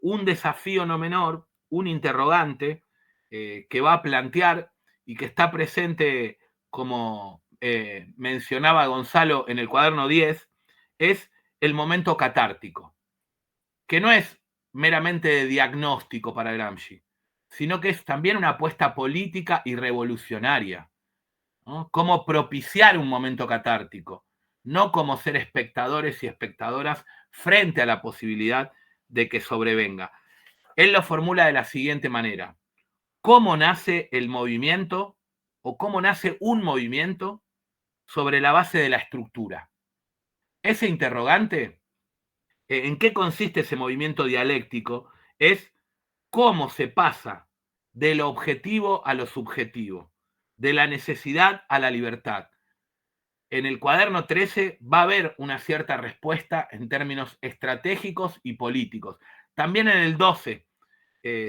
un desafío no menor, un interrogante que va a plantear y que está presente, como mencionaba Gonzalo en el cuaderno 10, es el momento catártico, que no es meramente de diagnóstico para Gramsci, sino que es también una apuesta política y revolucionaria, ¿no? Cómo propiciar un momento catártico, no como ser espectadores y espectadoras frente a la posibilidad de que sobrevenga. Él lo formula de la siguiente manera: ¿cómo nace el movimiento o cómo nace un movimiento sobre la base de la estructura? Ese interrogante, ¿en qué consiste ese movimiento dialéctico? Es cómo se pasa de lo objetivo a lo subjetivo, de la necesidad a la libertad. En el cuaderno 13 va a haber una cierta respuesta en términos estratégicos y políticos. También en el 12,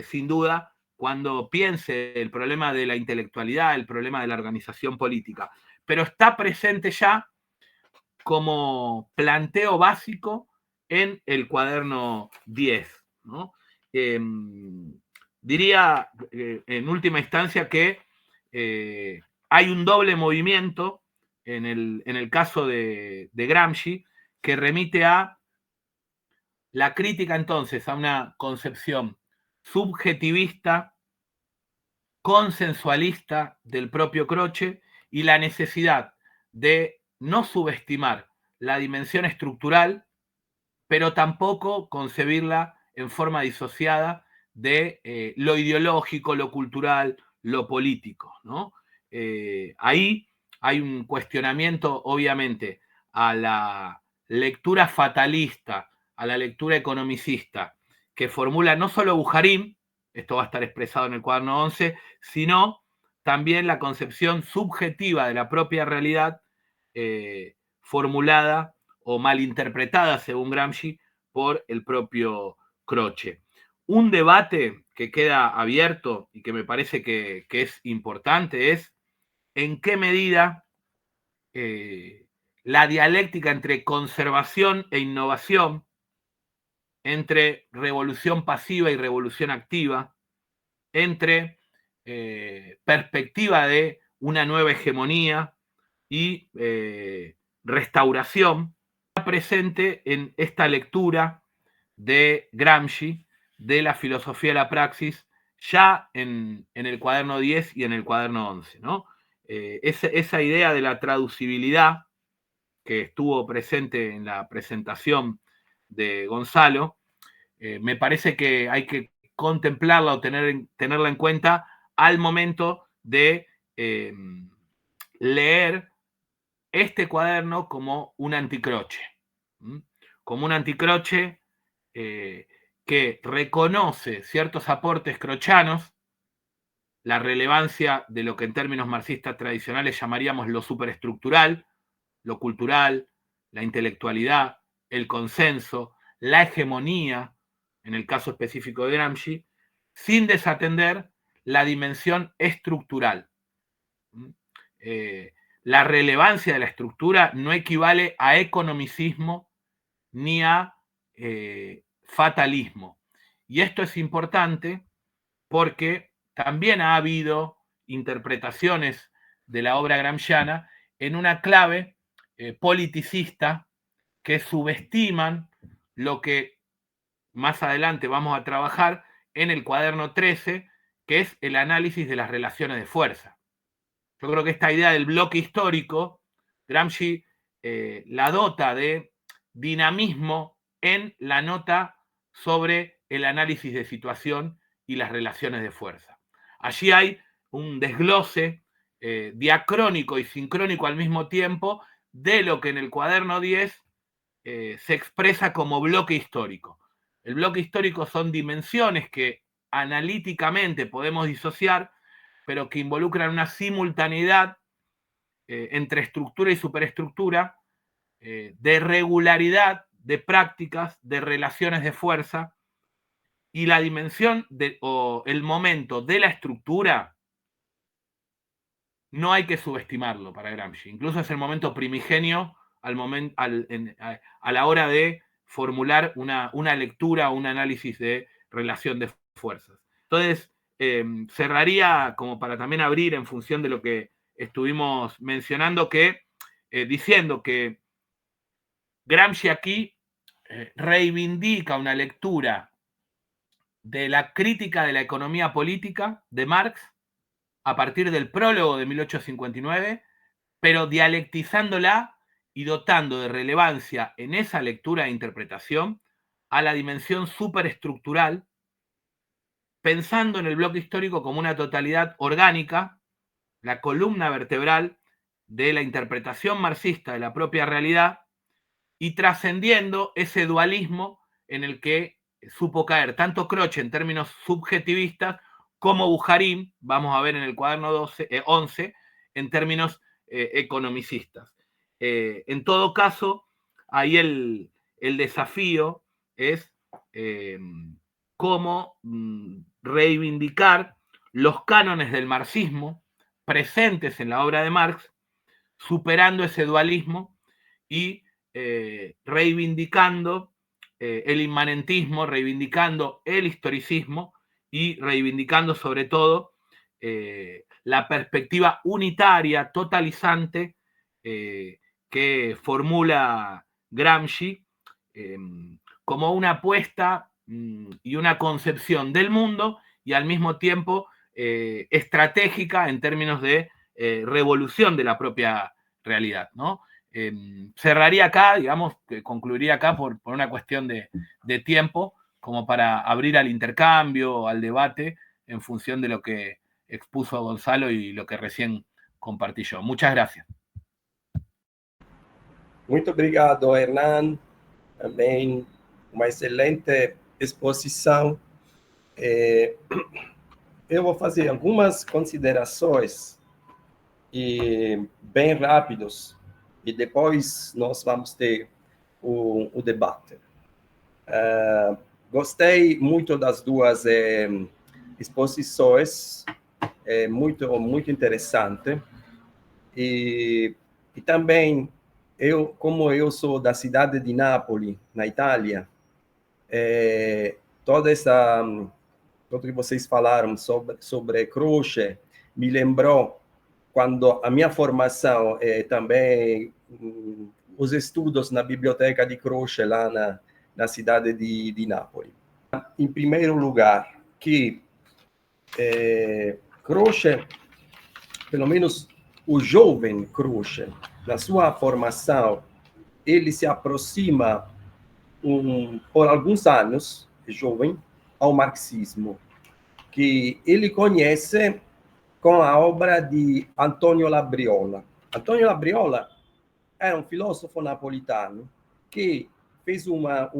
sin duda, cuando piense el problema de la intelectualidad, el problema de la organización política. Pero está presente ya como planteo básico en el cuaderno 10, ¿no? Diría, en última instancia, que hay un doble movimiento en el caso de Gramsci, que remite a la crítica entonces a una concepción subjetivista, consensualista del propio Croce, y la necesidad de no subestimar la dimensión estructural pero tampoco concebirla en forma disociada de lo ideológico, lo cultural, lo político, ¿no? Ahí hay un cuestionamiento, obviamente, a la lectura fatalista, a la lectura economicista, que formula no solo Bujarin, esto va a estar expresado en el cuaderno 11, sino también la concepción subjetiva de la propia realidad formulada o malinterpretada, según Gramsci, por el propio Croce. Un debate que queda abierto y que me parece que es importante es en qué medida la dialéctica entre conservación e innovación, entre revolución pasiva y revolución activa, entre perspectiva de una nueva hegemonía y restauración, está presente en esta lectura de Gramsci, de la filosofía de la praxis, ya en el cuaderno 10 y en el cuaderno 11, ¿no? Esa idea de la traducibilidad que estuvo presente en la presentación de Gonzalo, me parece que hay que contemplarla o tenerla en cuenta al momento de leer este cuaderno como un anticroche, como un anticroche que reconoce ciertos aportes crochanos, la relevancia de lo que en términos marxistas tradicionales llamaríamos lo superestructural, lo cultural, la intelectualidad, el consenso, la hegemonía, en el caso específico de Gramsci, sin desatender la dimensión estructural. La relevancia de la estructura no equivale a economicismo ni a fatalismo. Y esto es importante porque también ha habido interpretaciones de la obra gramsciana en una clave politicista que subestiman lo que más adelante vamos a trabajar en el cuaderno 13, que es el análisis de las relaciones de fuerza. Yo creo que esta idea del bloque histórico, Gramsci la dota de dinamismo en la nota sobre el análisis de situación y las relaciones de fuerza. Allí hay un desglose diacrónico y sincrónico al mismo tiempo de lo que en el cuaderno 10 se expresa como bloque histórico. El bloque histórico son dimensiones que analíticamente podemos disociar, pero que involucran una simultaneidad entre estructura y superestructura, de regularidad de prácticas, de relaciones de fuerza, y la dimensión o el momento de la estructura no hay que subestimarlo para Gramsci. Incluso es el momento primigenio a la hora de formular una lectura o un análisis de relación de fuerzas. Entonces, cerraría como para también abrir en función de lo que estuvimos mencionando, diciendo que Gramsci aquí reivindica una lectura de la crítica de la economía política de Marx a partir del prólogo de 1859, pero dialectizándola y dotando de relevancia en esa lectura e interpretación a la dimensión superestructural, pensando en el bloque histórico como una totalidad orgánica, la columna vertebral de la interpretación marxista de la propia realidad, y trascendiendo ese dualismo en el que supo caer tanto Croce en términos subjetivistas como Bujarin, vamos a ver en el cuaderno 11, en términos economicistas. En todo caso, ahí el desafío es cómo reivindicar los cánones del marxismo presentes en la obra de Marx, superando ese dualismo y reivindicando el inmanentismo, reivindicando el historicismo y reivindicando sobre todo la perspectiva unitaria, totalizante que formula Gramsci como una apuesta y una concepción del mundo y al mismo tiempo estratégica en términos de revolución de la propia realidad, ¿no? cerraría acá, digamos, concluiría acá por una cuestión de tiempo, como para abrir al intercambio, al debate, en función de lo que expuso Gonzalo y lo que recién compartí yo. Muchas gracias. Muito obrigado, Hernan. Também uma excelente exposição. Eu vou fazer algumas considerações bem rápidos e depois nós vamos ter o debate. Gostei muito das duas exposições, muito interessante. E também, como eu sou da cidade de Nápoles, na Itália, tudo que vocês falaram sobre Croce me lembrou quando a minha formação também os estudos na biblioteca de Croce lá na cidade de Nápoles. Em primeiro lugar, que Croce, pelo menos o jovem Croce, na sua formação, ele se aproxima por alguns anos, jovem, ao marxismo, que ele conhece com a obra de Antonio Labriola. Antonio Labriola era um filósofo napolitano que fez uma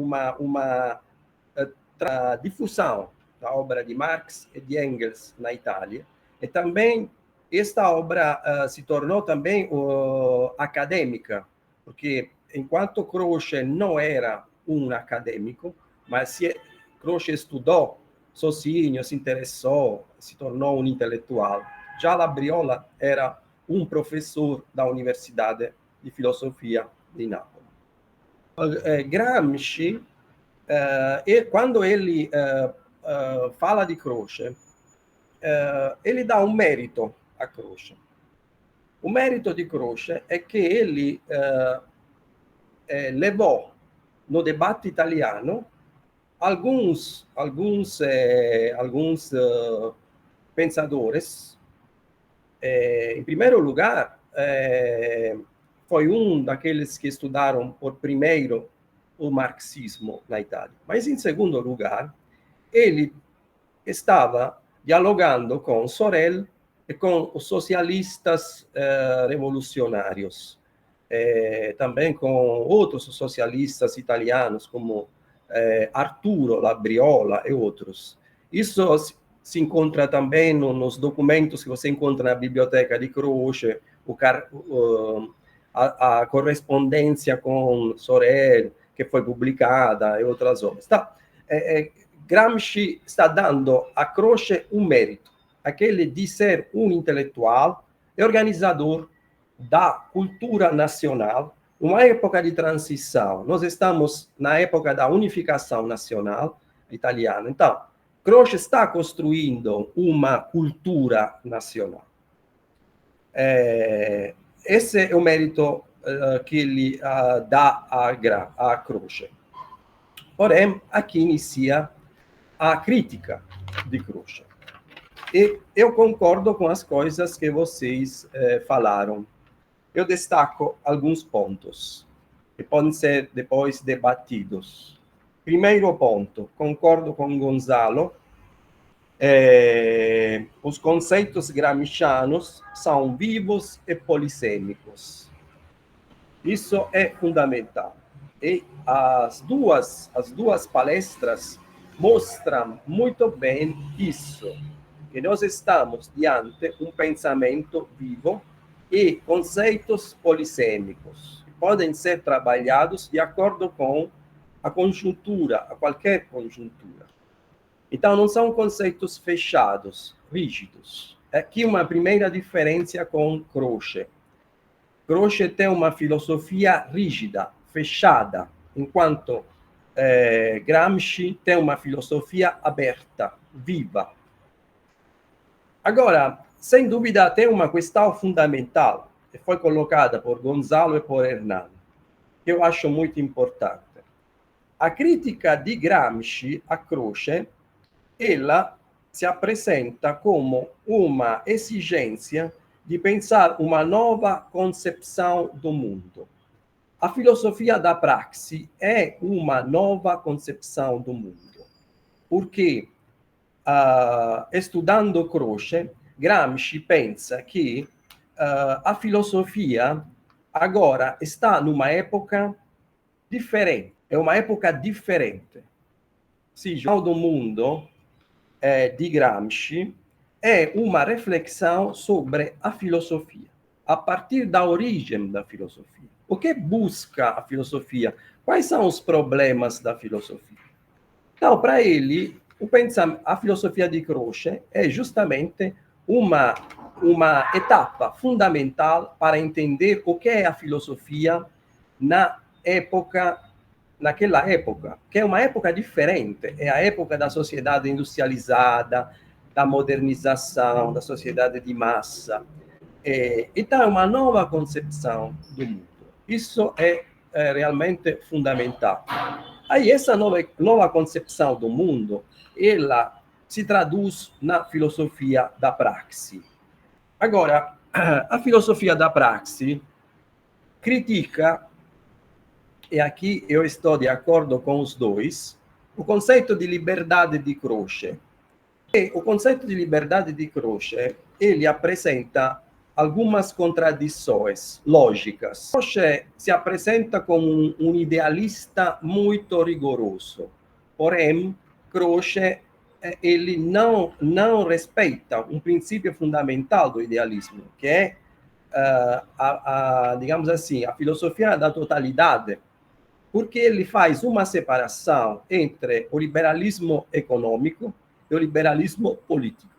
difusão da obra de Marx e de Engels na Itália, e também esta obra se tornou também acadêmica, porque enquanto Croce não era um acadêmico, mas Croce estudou sozinho, se interessou, se tornou um intelectual. Já Labriola era um professor da Universidade de Filosofia de Nápoles. Gramsci, quando ele fala de Croce, ele dá um mérito a Croce. O mérito de Croce é que ele levou no debate italiano alguns pensadores. Em primeiro lugar, foi um daqueles que estudaram por primeiro o marxismo na Itália. Mas, em segundo lugar, ele estava dialogando com Sorel e com os socialistas revolucionários, também com outros socialistas italianos, como Arturo Labriola e outros. Isso se encontra também nos documentos que você encontra na biblioteca de Croce, a correspondência com Sorel, que foi publicada, e outras obras. Tá? Gramsci está dando a Croce um mérito, aquele de ser um intelectual e organizador da cultura nacional, uma época de transição. Nós estamos na época da unificação nacional italiana. Então, Croce está construindo uma cultura nacional. Esse é o mérito que ele dá a Croce. Porém, aqui inicia a crítica de Croce. E eu concordo com as coisas que vocês falaram. Eu destaco alguns pontos que podem ser depois debatidos. Primeiro ponto, concordo com Gonzalo, os conceitos gramscianos são vivos e polissêmicos. Isso é fundamental. E as duas palestras mostram muito bem isso, que nós estamos diante de um pensamento vivo e conceitos polissêmicos, que podem ser trabalhados de acordo com a conjuntura, a qualquer conjuntura. Então, não são conceitos fechados, rígidos. Aqui uma primeira diferença com Croce. Croce tem uma filosofia rígida, fechada, enquanto Gramsci tem uma filosofia aberta, viva. Agora, sem dúvida, tem uma questão fundamental, que foi colocada por Gonzalo e por Hernan, que eu acho muito importante. A crítica de Gramsci a Croce, ela se apresenta como uma exigência de pensar uma nova concepção do mundo. a filosofia da praxe é uma nova concepção do mundo, porque, estudando Croce, Gramsci pensa que a filosofia agora está numa época diferente, é uma época diferente. Sim, o do mundo de Gramsci é uma reflexão sobre a filosofia, a partir da origem da filosofia. O que busca a filosofia? Quais são os problemas da filosofia? Então, para ele, a filosofia de Croce é justamente uma etapa fundamental para entender o que é a filosofia naquela época, que é uma época diferente, é a época da sociedade industrializada, da modernização, da sociedade de massa. Então, é uma nova concepção do mundo. Isso é realmente fundamental. Aí, essa nova concepção do mundo, ela se traduz na filosofia da praxe. Agora, a filosofia da praxe critica, e aqui eu estou de acordo com os dois, o conceito de liberdade de Croce. E o conceito de liberdade de Croce, ele apresenta algumas contradições lógicas. Croce se apresenta como um idealista muito rigoroso, porém, Croce ele não respeita um princípio fundamental do idealismo, que é, digamos assim, a filosofia da totalidade, porque ele faz uma separação entre o liberalismo econômico e o liberalismo político.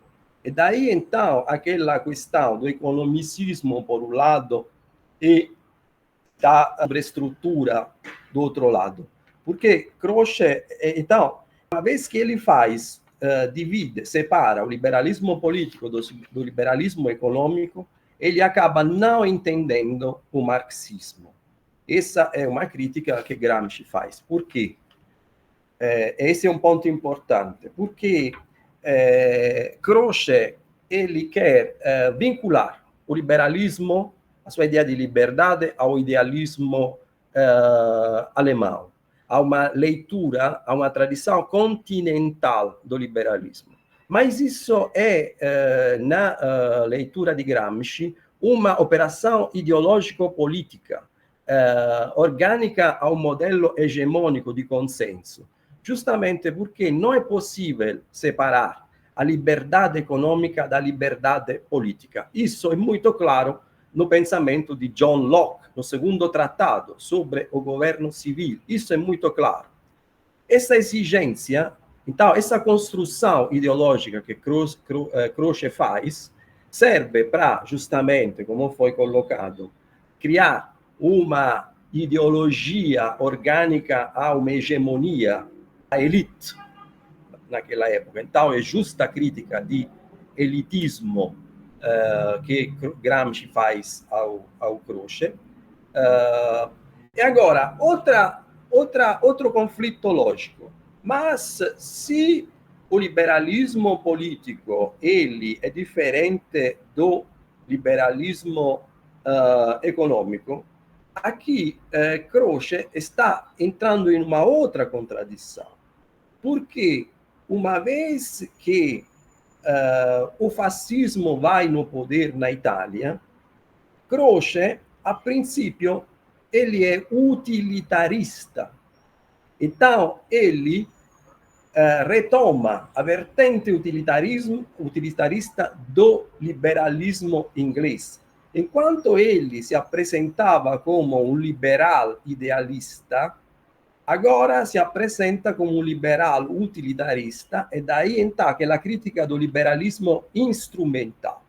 E daí, então, aquela questão do economicismo, por um lado, e da sobreestrutura do outro lado. Porque Croce, então, uma vez que ele faz, divide, separa o liberalismo político do liberalismo econômico, ele acaba não entendendo o marxismo. Essa é uma crítica que Gramsci faz. Por quê? Esse é um ponto importante, porque Croce ele quer vincular o liberalismo, a sua ideia de liberdade, ao idealismo alemão, a uma leitura, a uma tradição continental do liberalismo. Mas isso é, na leitura de Gramsci, uma operação ideológico-política, orgânica ao modelo hegemônico de consenso, justamente porque não é possível separar a liberdade econômica da liberdade política. Isso é muito claro no pensamento de John Locke, no segundo tratado sobre o governo civil. Isso é muito claro. Essa exigência, então, essa construção ideológica que Croce faz, serve para, justamente, como foi colocado, criar uma ideologia orgânica a uma hegemonia, a elite, naquela época. Então, é justa a crítica de elitismo que Gramsci faz ao Croce. E agora, outro conflito lógico. Mas se o liberalismo político ele é diferente do liberalismo econômico, aqui Croce está entrando em uma outra contradição, porque uma vez que o fascismo vai no poder na Itália, Croce, a princípio, ele é utilitarista. Então, ele retoma a vertente utilitarista do liberalismo inglês. Enquanto ele se apresentava como um liberal idealista, agora se apresenta como um liberal utilitarista, e daí então aquela crítica do liberalismo instrumental.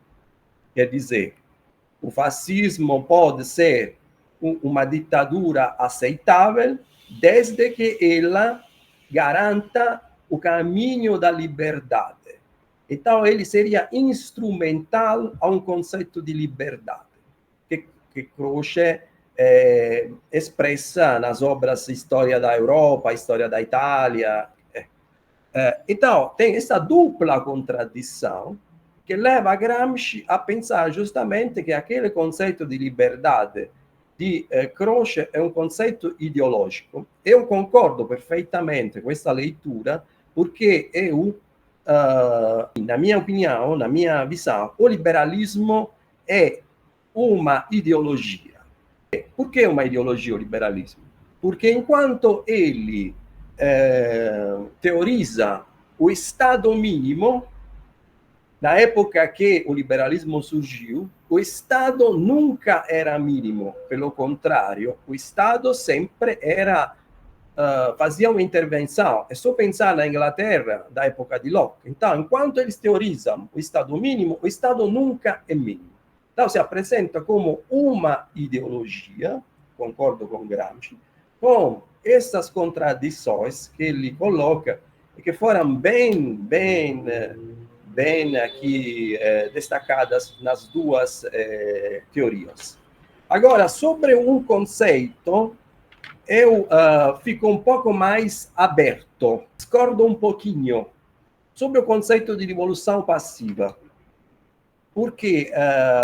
Quer dizer, o fascismo pode ser uma ditadura aceitável desde que ela garanta o caminho da liberdade. Então, ele seria instrumental a um conceito de liberdade, que Croce expressa nas obras História da Europa, História da Itália. Então, tem essa dupla contradição que leva Gramsci a pensar justamente que aquele conceito de liberdade di Croce è un concetto ideologico. Eu concordo perfeitamente com questa leitura, porque eu, na minha opinião, na minha visão, o liberalismo é uma ideologia. Por que uma ideologia, o liberalismo? Porque enquanto ele teoriza o Estado mínimo, na época que o liberalismo surgiu, o Estado nunca era mínimo, pelo contrário, o Estado sempre era fazia uma intervenção. É só pensar na Inglaterra da época de Locke. Então, enquanto eles teorizam o Estado mínimo, o Estado nunca é mínimo. Então, se apresenta como uma ideologia, concordo com Gramsci, com essas contradições que ele coloca e que foram bem aqui destacadas nas duas teorias. Agora, sobre um conceito, eu fico um pouco mais aberto, discordo um pouquinho sobre o conceito de revolução passiva, porque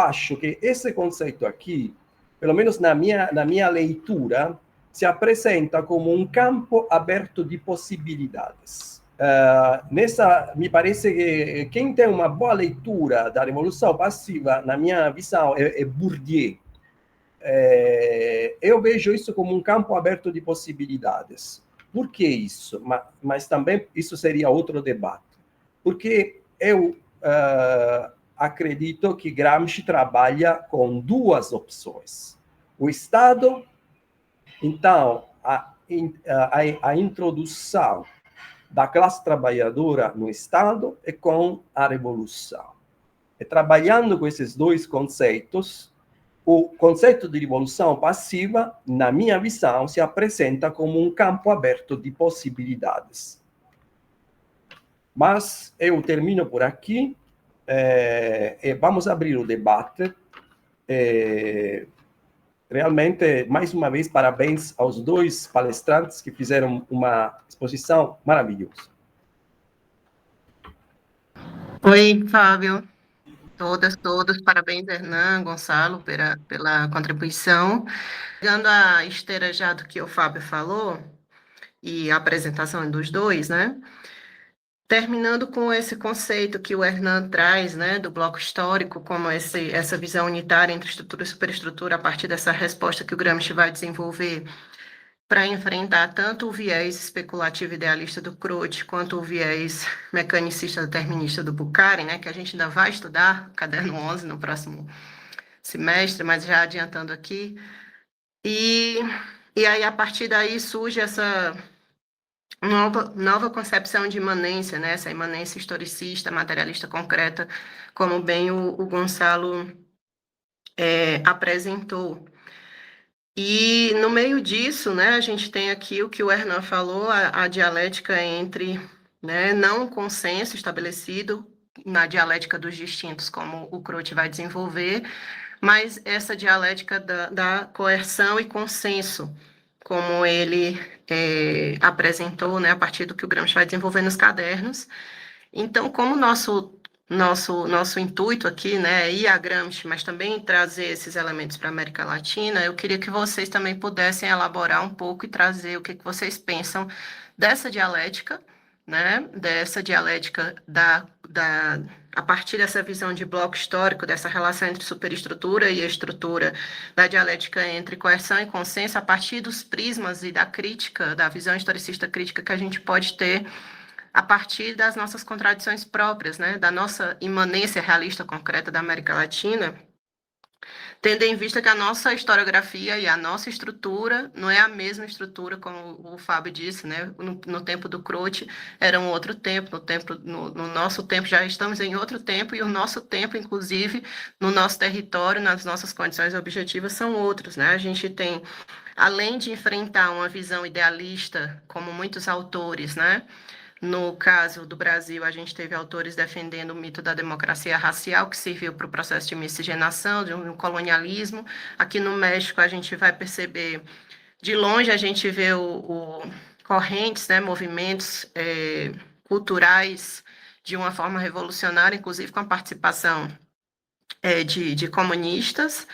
acho que esse conceito aqui, pelo menos na minha leitura, se apresenta como um campo aberto de possibilidades. Me parece que quem tem uma boa leitura da revolução passiva, na minha visão, é Bourdieu. Eu vejo isso como um campo aberto de possibilidades. Por que isso? Mas também isso seria outro debate. Porque eu acredito que Gramsci trabalha com duas opções. O Estado, então, a introdução da classe trabalhadora no Estado e com a Revolução. E trabalhando com esses dois conceitos, o conceito de revolução passiva, na minha visão, se apresenta como um campo aberto de possibilidades. Mas eu termino por aqui e vamos abrir o debate. Realmente, mais uma vez, parabéns aos dois palestrantes que fizeram uma exposição maravilhosa. Oi, Fábio. Todos, parabéns, Hernan, Gonçalo, pela contribuição. Pegando a esteira já do que o Fábio falou, e a apresentação dos dois, né? Terminando com esse conceito que o Hernan traz, né, do bloco histórico, como essa visão unitária entre estrutura e superestrutura, a partir dessa resposta que o Gramsci vai desenvolver para enfrentar tanto o viés especulativo idealista do Croce quanto o viés mecanicista determinista do Bukharin, né, que a gente ainda vai estudar, caderno 11, no próximo semestre, mas já adiantando aqui. E aí, a partir daí, surge essa nova concepção de imanência, né, essa imanência historicista, materialista concreta, como bem o Gonçalo apresentou. E no meio disso, né, a gente tem aqui o que o Hernan falou, a dialética entre, né, não um consenso estabelecido na dialética dos distintos, como o Croce vai desenvolver, mas essa dialética da coerção e consenso, como ele apresentou, né, a partir do que o Gramsci vai desenvolver nos cadernos. Então, como nosso intuito aqui, né, ir a Gramsci, mas também trazer esses elementos para a América Latina, eu queria que vocês também pudessem elaborar um pouco e trazer o que vocês pensam dessa dialética, né, dessa dialética a partir dessa visão de bloco histórico, dessa relação entre superestrutura e estrutura, da dialética entre coerção e consenso, a partir dos prismas e da crítica, da visão historicista crítica que a gente pode ter a partir das nossas contradições próprias, né, da nossa imanência realista concreta da América Latina, tendo em vista que a nossa historiografia e a nossa estrutura não é a mesma estrutura, como o Fábio disse, né? No tempo do Croce era um outro tempo, no nosso tempo já estamos em outro tempo, e o nosso tempo, inclusive, no nosso território, nas nossas condições objetivas, são outros, né? A gente tem, além de enfrentar uma visão idealista, como muitos autores, né? No caso do Brasil, a gente teve autores defendendo o mito da democracia racial, que serviu para o processo de miscigenação, de um colonialismo. Aqui no México, a gente vai perceber, de longe, a gente vê correntes, né, movimentos culturais de uma forma revolucionária, inclusive com a participação de comunistas.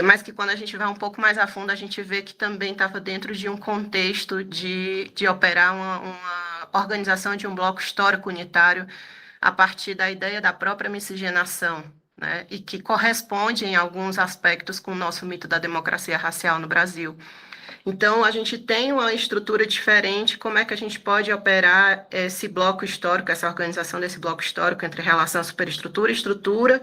mas que quando a gente vai um pouco mais a fundo, a gente vê que também estava dentro de um contexto de operar uma organização de um bloco histórico unitário a partir da ideia da própria miscigenação, né, e que corresponde em alguns aspectos com o nosso mito da democracia racial no Brasil. Então, a gente tem uma estrutura diferente, como é que a gente pode operar esse bloco histórico, essa organização desse bloco histórico entre relação superestrutura e estrutura,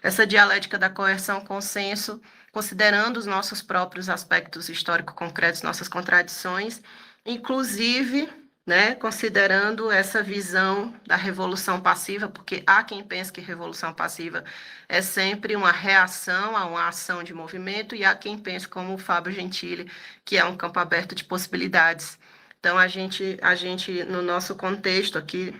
essa dialética da coerção-consenso, considerando os nossos próprios aspectos histórico-concretos, nossas contradições, inclusive, né, considerando essa visão da revolução passiva, porque há quem pense que revolução passiva é sempre uma reação a uma ação de movimento, e há quem pense, como o Fábio Gentili, que é um campo aberto de possibilidades. Então, a gente no nosso contexto aqui,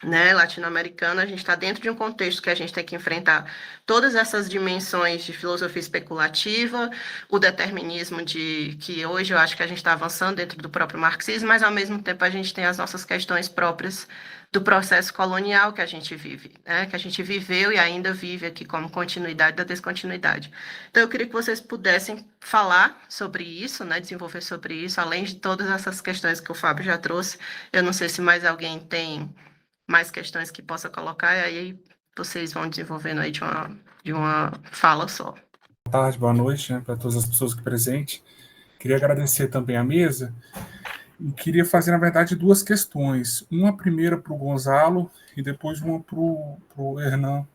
né, latino-americano, a gente está dentro de um contexto que a gente tem que enfrentar todas essas dimensões de filosofia especulativa, o determinismo que hoje eu acho que a gente está avançando dentro do próprio marxismo, mas ao mesmo tempo a gente tem as nossas questões próprias do processo colonial que a gente vive, né, que a gente viveu e ainda vive aqui como continuidade da descontinuidade. Então eu queria que vocês pudessem falar sobre isso, né, desenvolver sobre isso, além de todas essas questões que o Fábio já trouxe. Eu não sei se mais alguém tem mais questões que possa colocar, e aí vocês vão desenvolvendo aí de uma fala só. Boa tarde, boa noite, né, para todas as pessoas aqui presentes. Queria agradecer também a mesa e queria fazer, na verdade, duas questões. Uma primeira para o Gonzalo e depois uma para o Hernan.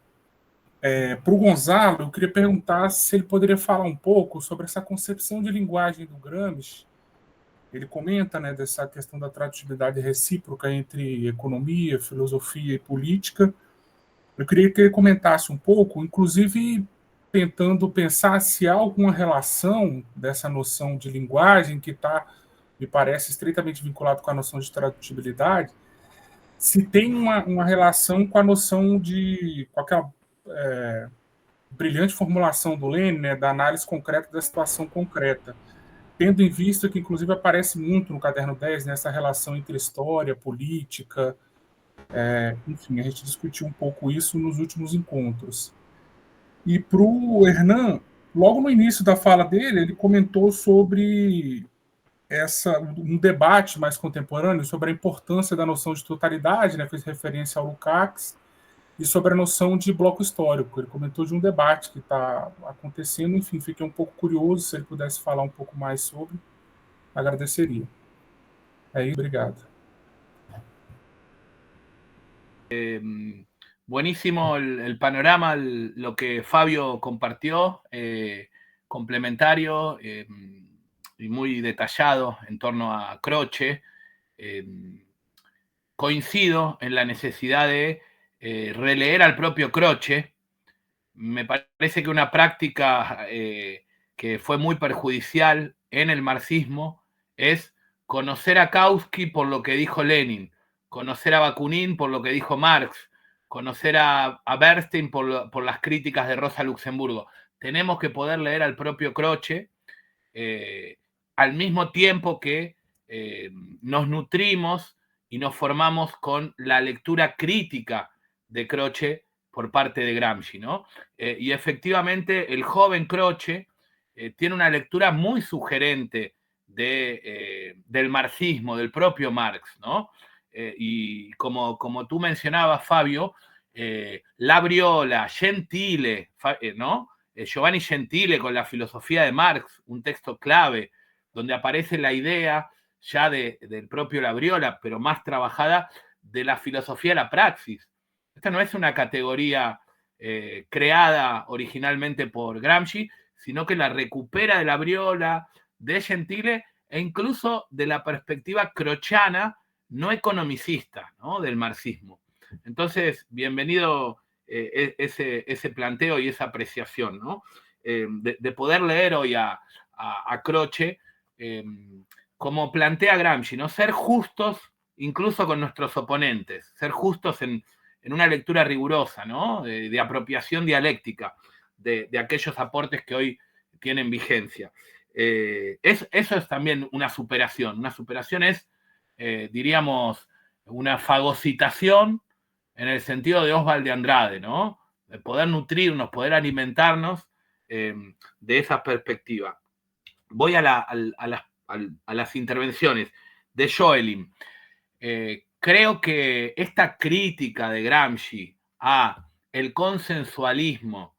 Para o Gonzalo, eu queria perguntar se ele poderia falar um pouco sobre essa concepção de linguagem do Gramsci. Ele comenta, né, dessa questão da tradutibilidade recíproca entre economia, filosofia e política. Eu queria que ele comentasse um pouco, inclusive tentando pensar se há alguma relação dessa noção de linguagem que está, me parece, estreitamente vinculado com a noção de tradutibilidade, se tem uma relação com a noção de, com aquela brilhante formulação do Lenin, né, da análise concreta da situação concreta, tendo em vista que, inclusive, aparece muito no Caderno 10, nessa relação entre história, política, enfim, a gente discutiu um pouco isso nos últimos encontros. E para o Hernan, logo no início da fala dele, ele comentou sobre um debate mais contemporâneo sobre a importância da noção de totalidade, né, fez referência ao Lukács, e sobre a noção de bloco histórico. Ele comentou de um debate que está acontecendo, enfim, fiquei um pouco curioso, se ele pudesse falar um pouco mais sobre, agradeceria. Obrigado. Buenísimo el panorama, lo que Fabio compartió, complementario y muy detallado en torno a Croce. Coincido en la necesidad de releer al propio Croce. Me parece que una práctica que fue muy perjudicial en el marxismo es conocer a Kautsky por lo que dijo Lenin, conocer a Bakunin por lo que dijo Marx, conocer a Bernstein por las críticas de Rosa Luxemburgo. Tenemos que poder leer al propio Croce al mismo tiempo que nos nutrimos y nos formamos con la lectura crítica de Croce por parte de Gramsci, ¿no? Y efectivamente el joven Croce tiene una lectura muy sugerente del marxismo, del propio Marx, ¿no? Y como tú mencionabas, Fabio, Labriola, Gentile, ¿no? Giovanni Gentile con la filosofía de Marx, un texto clave, donde aparece la idea ya del propio Labriola, pero más trabajada, de la filosofía de la praxis. Esta no es una categoría creada originalmente por Gramsci, sino que la recupera de Labriola, de Gentile, e incluso de la perspectiva crochiana, no economicista, ¿no?, del marxismo. Entonces, bienvenido ese planteo y esa apreciación, ¿no? De poder leer hoy a Croce como plantea Gramsci, ¿no? Ser justos incluso con nuestros oponentes, ser justos en una lectura rigurosa, ¿no? De apropiación dialéctica de aquellos aportes que hoy tienen vigencia. Eso es también una superación. Una superación es, diríamos, una fagocitación en el sentido de Oswald de Andrade, ¿no? De poder nutrirnos, poder alimentarnos de esa perspectiva. Voy a las intervenciones de Schoelin. Creo que esta crítica de Gramsci a el consensualismo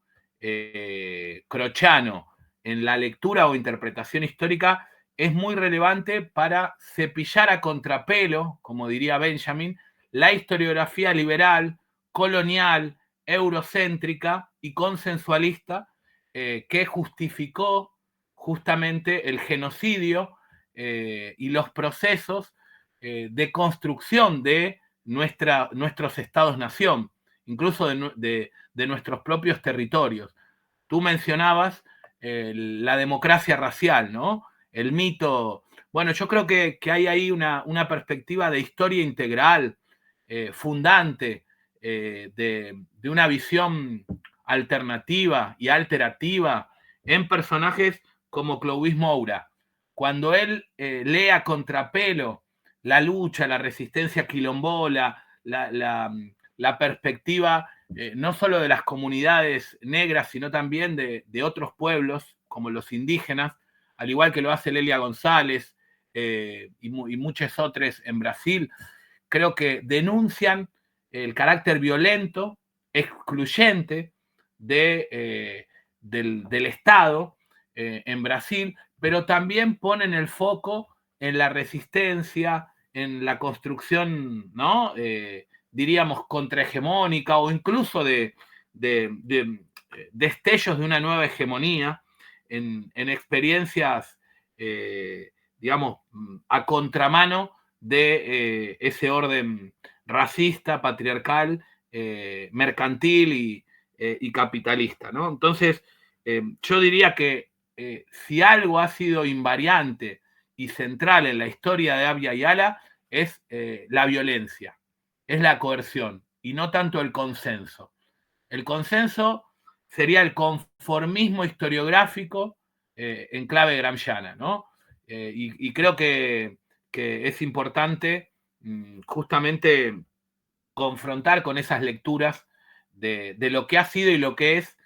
crochiano en la lectura o interpretación histórica es muy relevante para cepillar a contrapelo, como diría Benjamin, la historiografía liberal, colonial, eurocéntrica y consensualista que justificó justamente el genocidio y los procesos de construcción de nuestros estados-nación, incluso de nuestros propios territorios. Tú mencionabas la democracia racial, ¿no? El mito. Bueno, yo creo que hay ahí una perspectiva de historia integral, fundante, de una visión alternativa y alterativa en personajes como Clovis Moura. Cuando él lee a contrapelo la lucha, la resistencia quilombola, la perspectiva no solo de las comunidades negras, sino también de otros pueblos, como los indígenas, al igual que lo hace Lelia González y muchos otros en Brasil, creo que denuncian el carácter violento, excluyente del Estado en Brasil, pero también ponen el foco en la resistencia, en la construcción, ¿no? Diríamos, contrahegemónica o incluso de destellos de una nueva hegemonía en experiencias, digamos, a contramano de ese orden racista, patriarcal, mercantil y capitalista, ¿no? Entonces, yo diría que si algo ha sido invariante y central en la historia de Abya Yala es la violencia, es la coerción y no tanto el consenso. El consenso sería el conformismo historiográfico en clave gramsciana, ¿no? Y creo que es importante justamente confrontar con esas lecturas de lo que ha sido y lo que es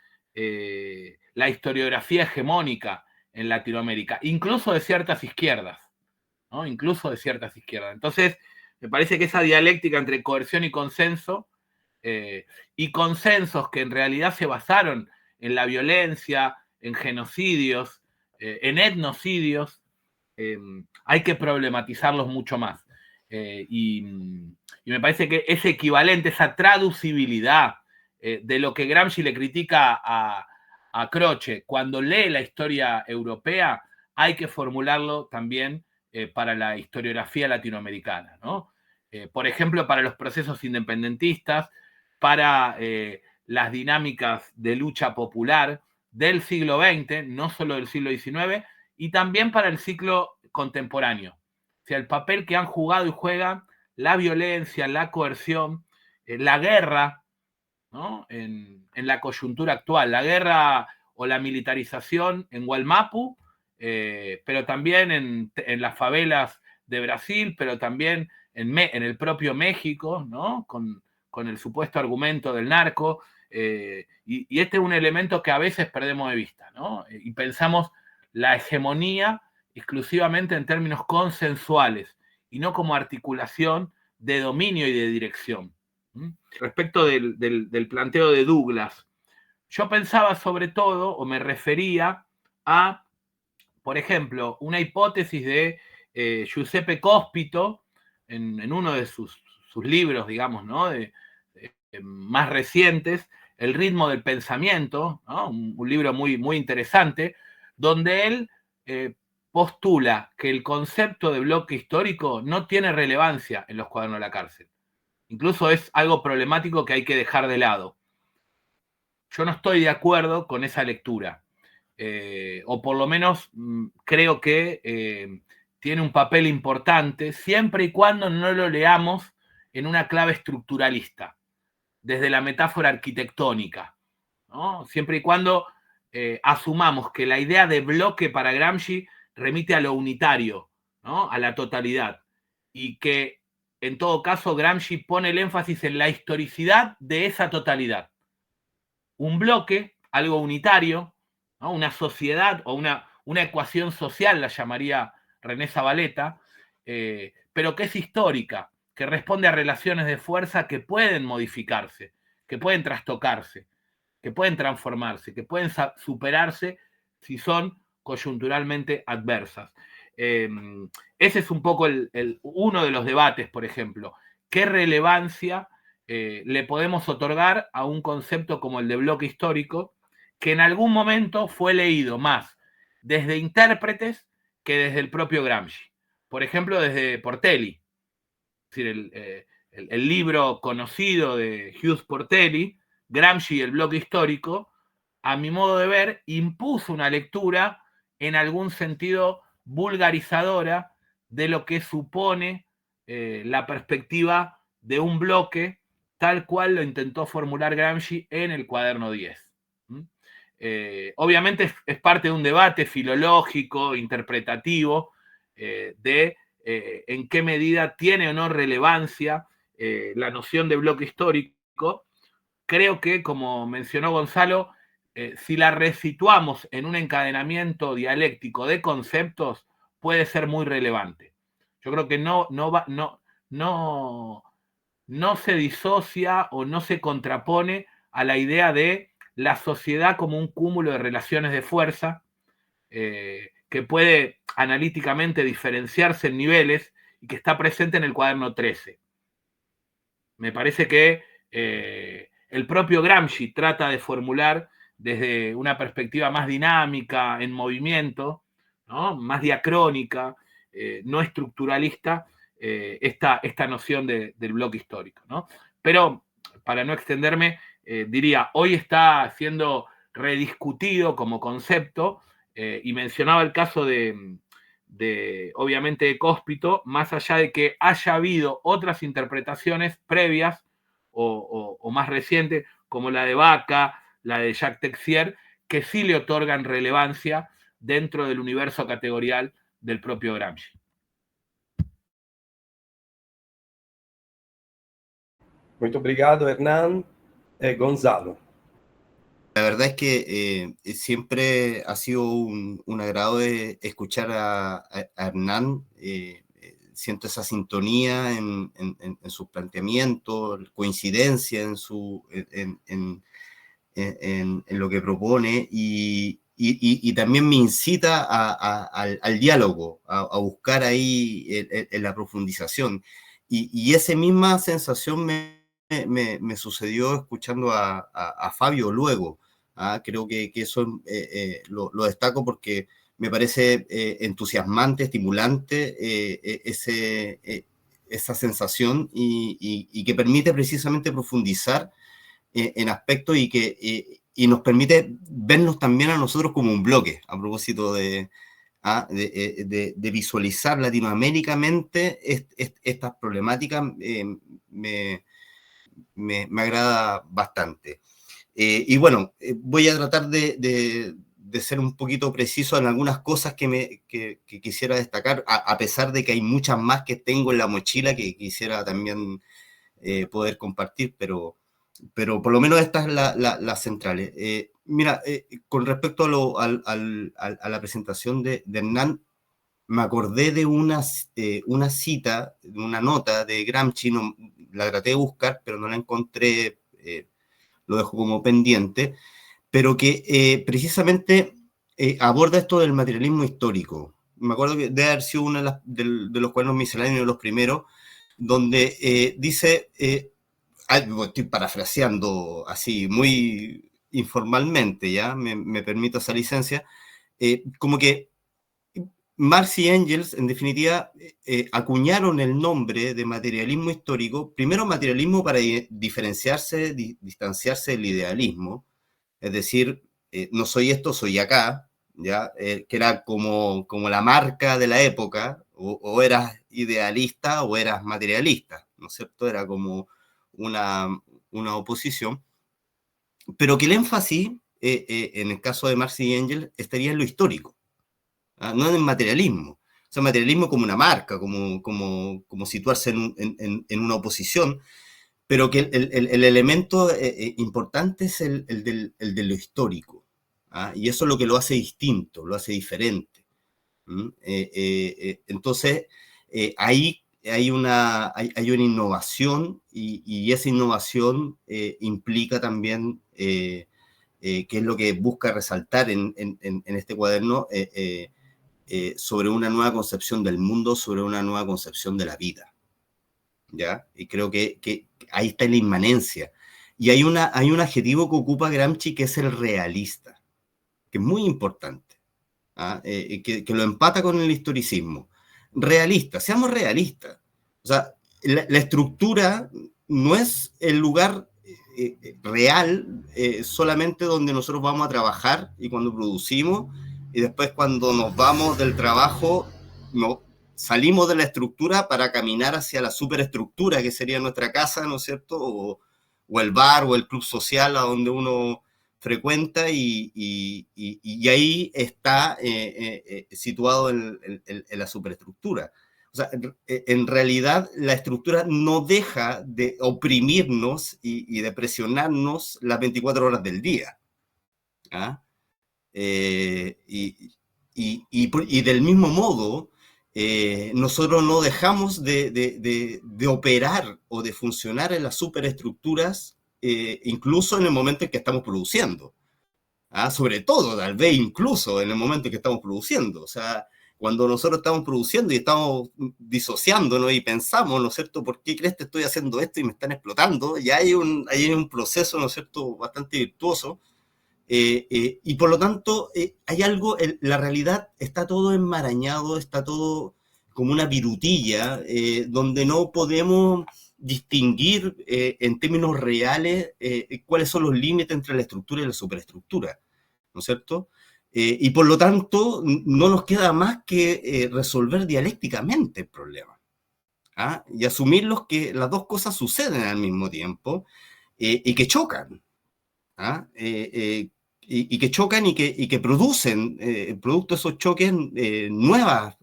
la historiografía hegemónica en Latinoamérica, incluso de ciertas izquierdas, ¿no? Incluso de ciertas izquierdas. Entonces, me parece que esa dialéctica entre coerción y consensos que en realidad se basaron en la violencia, en genocidios, en etnocidios, hay que problematizarlos mucho más. Y me parece que ese equivalente, esa traducibilidad de lo que Gramsci le critica a Croce cuando lee la historia europea, hay que formularlo también para la historiografía latinoamericana, ¿no? Por ejemplo, para los procesos independentistas, para las dinámicas de lucha popular del siglo XX, no solo del siglo XIX, y también para el ciclo contemporáneo. O sea, el papel que han jugado y juegan la violencia, la coerción, la guerra, ¿no? En la coyuntura actual, la guerra o la militarización en Gualmapu, pero también en las favelas de Brasil, pero también en el propio México, ¿no? Con el supuesto argumento del narco, y este es un elemento que a veces perdemos de vista, ¿no? Y pensamos la hegemonía exclusivamente en términos consensuales y no como articulación de dominio y de dirección. Respecto del planteo de Douglas, yo pensaba sobre todo, o me refería a, por ejemplo, una hipótesis de Giuseppe Cospito en uno de sus libros, digamos, ¿no? Más recientes, El ritmo del pensamiento, ¿no? Un libro muy, muy interesante, donde él postula que el concepto de bloque histórico no tiene relevancia en los cuadernos de la cárcel. Incluso es algo problemático que hay que dejar de lado. Yo no estoy de acuerdo con esa lectura, o por lo menos creo que tiene un papel importante siempre y cuando no lo leamos en una clave estructuralista, desde la metáfora arquitectónica, ¿no? Siempre y cuando asumamos que la idea de bloque para Gramsci remite a lo unitario, ¿no? A la totalidad, y que en todo caso Gramsci pone el énfasis en la historicidad de esa totalidad. Un bloque, algo unitario, ¿no? Una sociedad o una ecuación social, la llamaría René Zabaleta, pero que es histórica, que responde a relaciones de fuerza que pueden modificarse, que pueden trastocarse, que pueden transformarse, que pueden superarse si son coyunturalmente adversas. Ese es un poco uno de los debates, por ejemplo. ¿Qué relevancia le podemos otorgar a un concepto como el de bloque histórico, que en algún momento fue leído más desde intérpretes que desde el propio Gramsci? Por ejemplo, desde Portelli. Es decir, el libro conocido de Hughes Portelli, Gramsci y el bloque histórico, a mi modo de ver, impuso una lectura en algún sentido vulgarizadora de lo que supone la perspectiva de un bloque tal cual lo intentó formular Gramsci en el cuaderno 10. Obviamente es parte de un debate filológico, interpretativo, de en qué medida tiene o no relevancia la noción de bloque histórico. Creo que, como mencionó Gonzalo, si la resituamos en un encadenamiento dialéctico de conceptos, puede ser muy relevante. Yo creo que no se disocia o no se contrapone a la idea de la sociedad como un cúmulo de relaciones de fuerza que puede analíticamente diferenciarse en niveles y que está presente en el cuaderno 13. Me parece que el propio Gramsci trata de formular desde una perspectiva más dinámica, en movimiento, ¿no? Más diacrónica, no estructuralista, esta noción del bloque histórico, ¿no? Pero, para no extenderme, diría, hoy está siendo rediscutido como concepto, y mencionaba el caso obviamente, de Cóspito, más allá de que haya habido otras interpretaciones previas o más recientes, como la de Vaca, la de Jacques Texier, que sí le otorgan relevancia dentro del universo categorial del propio Gramsci. Muito obrigado, Hernán. Gonzalo. La verdad es que siempre ha sido un agrado de escuchar a Hernán. Siento esa sintonía en sus planteamientos, coincidencia en lo que propone y también me incita al diálogo, a buscar ahí en la profundización. Y esa misma sensación me sucedió escuchando a Fabio luego. Creo que eso lo destaco porque me parece entusiasmante, estimulante esa sensación y que permite precisamente profundizar en aspectos y nos permite vernos también a nosotros como un bloque, a propósito de visualizar latinoamericamente estas problemáticas. Me agrada bastante. Y bueno, voy a tratar de ser un poquito preciso en algunas cosas que quisiera destacar, a pesar de que hay muchas más que tengo en la mochila que quisiera también poder compartir, pero por lo menos estas las centrales. Mira, con respecto a la presentación de Hernán, me acordé de una cita, una nota de Gramsci, la traté de buscar, pero no la encontré, lo dejo como pendiente, pero que precisamente aborda esto del materialismo histórico. Me acuerdo que debe haber sido uno de los cuadernos misceláneos de los primeros, donde dice, estoy parafraseando así muy informalmente, ya me permito esa licencia, como que Marx y Engels, en definitiva, acuñaron el nombre de materialismo histórico, primero materialismo para diferenciarse, distanciarse del idealismo, es decir, no soy esto, soy acá, ¿ya? Que era como la marca de la época, o eras idealista o eras materialista, ¿no es cierto? Era como una oposición, pero que el énfasis, en el caso de Marx y Engels, estaría en lo histórico. No en el materialismo. O sea, materialismo como una marca, como situarse en una oposición, pero que el elemento importante es el de lo histórico. Y eso es lo que lo hace distinto, lo hace diferente. Entonces, ahí hay una innovación y esa innovación implica también, que es lo que busca resaltar en este cuaderno, sobre una nueva concepción del mundo, sobre una nueva concepción de la vida. ¿Ya? Y creo que ahí está la inmanencia. Y hay un adjetivo que ocupa Gramsci que es el realista, que es muy importante, que lo empata con el historicismo. Realista, seamos realistas. O sea, la estructura no es el lugar real solamente donde nosotros vamos a trabajar y cuando producimos, y después cuando nos vamos del trabajo, salimos de la estructura para caminar hacia la superestructura que sería nuestra casa, ¿no es cierto? O el bar o el club social a donde uno frecuenta y ahí está situado en la superestructura. O sea, en realidad la estructura no deja de oprimirnos y de presionarnos las 24 horas del día. Y del mismo modo, nosotros no dejamos de operar o de funcionar en las superestructuras, incluso en el momento en que estamos produciendo. Sobre todo, tal vez incluso en el momento en que estamos produciendo. O sea, cuando nosotros estamos produciendo y estamos disociándonos y pensamos, ¿no es cierto?, ¿por qué crees que estoy haciendo esto y me están explotando? Ya hay un proceso, ¿no es cierto?, bastante virtuoso. Y por lo tanto, hay algo, la realidad está todo enmarañado, está todo como una virutilla, donde no podemos distinguir en términos reales cuáles son los límites entre la estructura y la superestructura, ¿no es cierto? Y por lo tanto, no nos queda más que resolver dialécticamente el problema, y asumir que las dos cosas suceden al mismo tiempo y que chocan, y que chocan y que producen, producto de esos choques, nuevas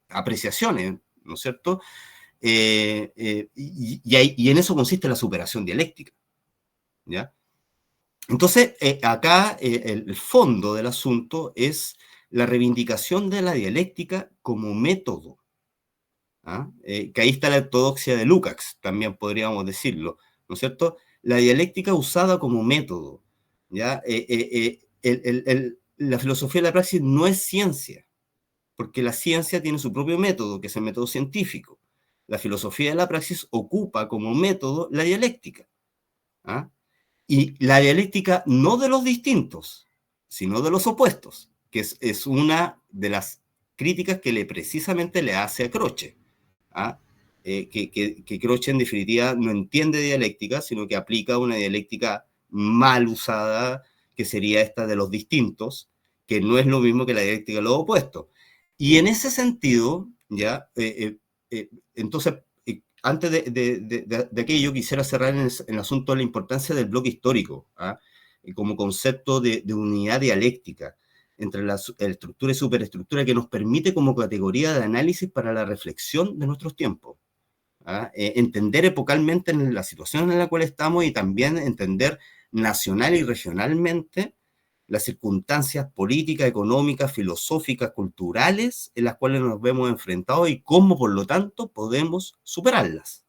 apreciaciones, ¿no es cierto? Y en eso consiste la superación dialéctica, ¿ya? Entonces, acá el fondo del asunto es la reivindicación de la dialéctica como método, que ahí está la ortodoxia de Lukács, también podríamos decirlo, ¿no es cierto? La dialéctica usada como método, ¿ya? La filosofía de la praxis no es ciencia, porque la ciencia tiene su propio método, que es el método científico. La filosofía de la praxis ocupa como método la dialéctica. Y la dialéctica no de los distintos, sino de los opuestos, que es una de las críticas que precisamente le hace a Croce. Que Croce en definitiva no entiende dialéctica, sino que aplica una dialéctica mal usada, que sería esta de los distintos, que no es lo mismo que la dialéctica de los opuestos. Y en ese sentido, ya, entonces, antes de aquello, quisiera cerrar en el asunto de la importancia del bloque histórico, como concepto de unidad dialéctica entre la estructura y superestructura, que nos permite como categoría de análisis para la reflexión de nuestros tiempos. Entender epocalmente en la situación en la cual estamos y también entender nacional y regionalmente las circunstancias políticas, económicas, filosóficas, culturales en las cuales nos vemos enfrentados y cómo, por lo tanto, podemos superarlas.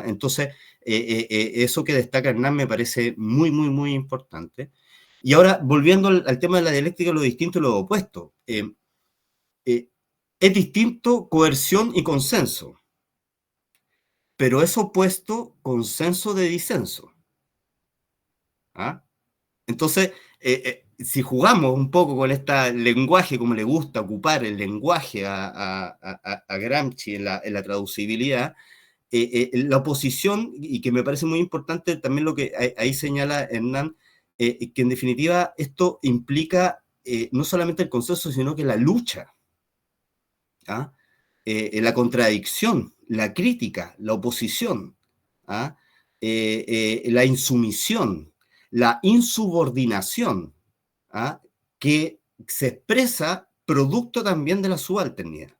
Entonces, eso que destaca Hernán me parece muy, muy, muy importante. Y ahora, volviendo al tema de la dialéctica, lo distinto y lo opuesto. Es distinto coerción y consenso, pero es opuesto consenso de disenso. Entonces, si jugamos un poco con este lenguaje, como le gusta ocupar el lenguaje a Gramsci en la traducibilidad, la oposición, y que me parece muy importante también lo que ahí señala Hernán, que en definitiva esto implica no solamente el consenso, sino que la lucha, la contradicción, la crítica, la oposición, la insumisión, la insubordinación, que se expresa producto también de la subalternidad.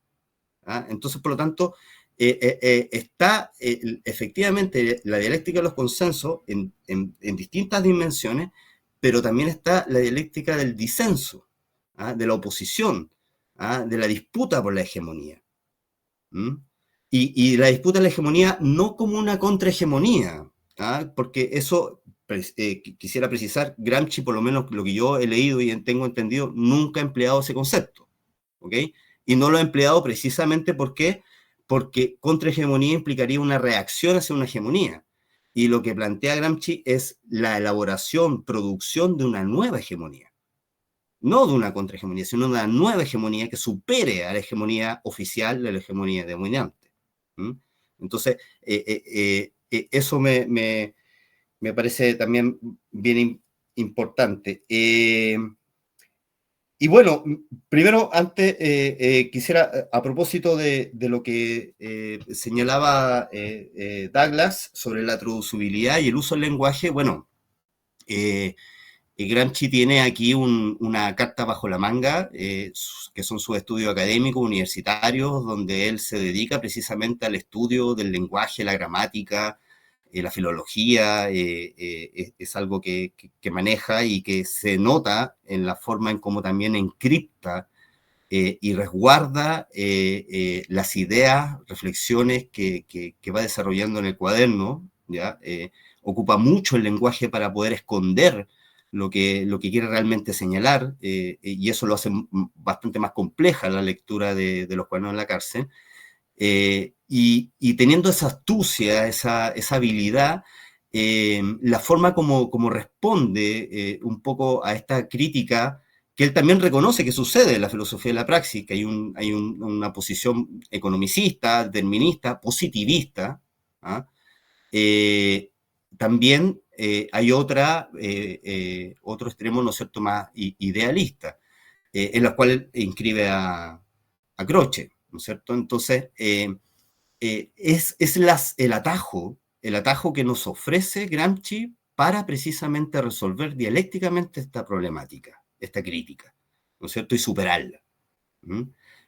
Entonces, por lo tanto, está efectivamente la dialéctica de los consensos en distintas dimensiones, pero también está la dialéctica del disenso, de la oposición, de la disputa por la hegemonía. Y la disputa de la hegemonía no como una contrahegemonía, porque eso, quisiera precisar, Gramsci, por lo menos lo que yo he leído y tengo entendido, nunca ha empleado ese concepto, ¿ok? Y no lo ha empleado precisamente porque contrahegemonía implicaría una reacción hacia una hegemonía. Y lo que plantea Gramsci es la elaboración, producción de una nueva hegemonía. No de una contrahegemonía, sino de una nueva hegemonía que supere a la hegemonía oficial, de la hegemonía dominante. Entonces, eso me parece también bien importante. Y bueno, primero, antes, quisiera, a propósito de lo que señalaba Douglas sobre la traducibilidad y el uso del lenguaje, bueno, Gramsci tiene aquí una carta bajo la manga, que son sus estudios académicos, universitarios, donde él se dedica precisamente al estudio del lenguaje, la gramática, la filología, es algo que maneja y que se nota en la forma en cómo también encripta y resguarda las ideas, reflexiones que va desarrollando en el cuaderno, ¿ya? Ocupa mucho el lenguaje para poder esconder lo que quiere realmente señalar, y eso lo hace bastante más compleja la lectura de los cuadernos en la cárcel. Y teniendo esa astucia, esa habilidad, la forma como responde un poco a esta crítica, que él también reconoce que sucede en la filosofía de la praxis, que hay una posición economicista, determinista, positivista, también hay otro extremo, ¿no es cierto?, más idealista, en la cual inscribe a Croce, ¿no es cierto? Entonces, es el atajo que nos ofrece Gramsci para precisamente resolver dialécticamente esta problemática, esta crítica, ¿no es cierto? Y superarla.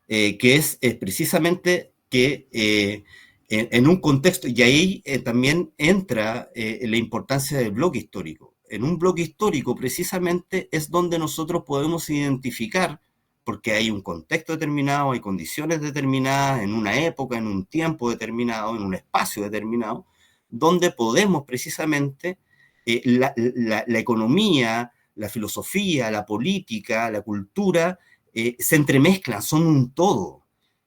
Que es precisamente que en un contexto, y ahí también entra la importancia del bloque histórico. En un bloque histórico precisamente es donde nosotros podemos identificar, porque hay un contexto determinado, hay condiciones determinadas, en una época, en un tiempo determinado, en un espacio determinado, donde podemos precisamente la economía, la filosofía, la política, la cultura, se entremezclan, son un todo.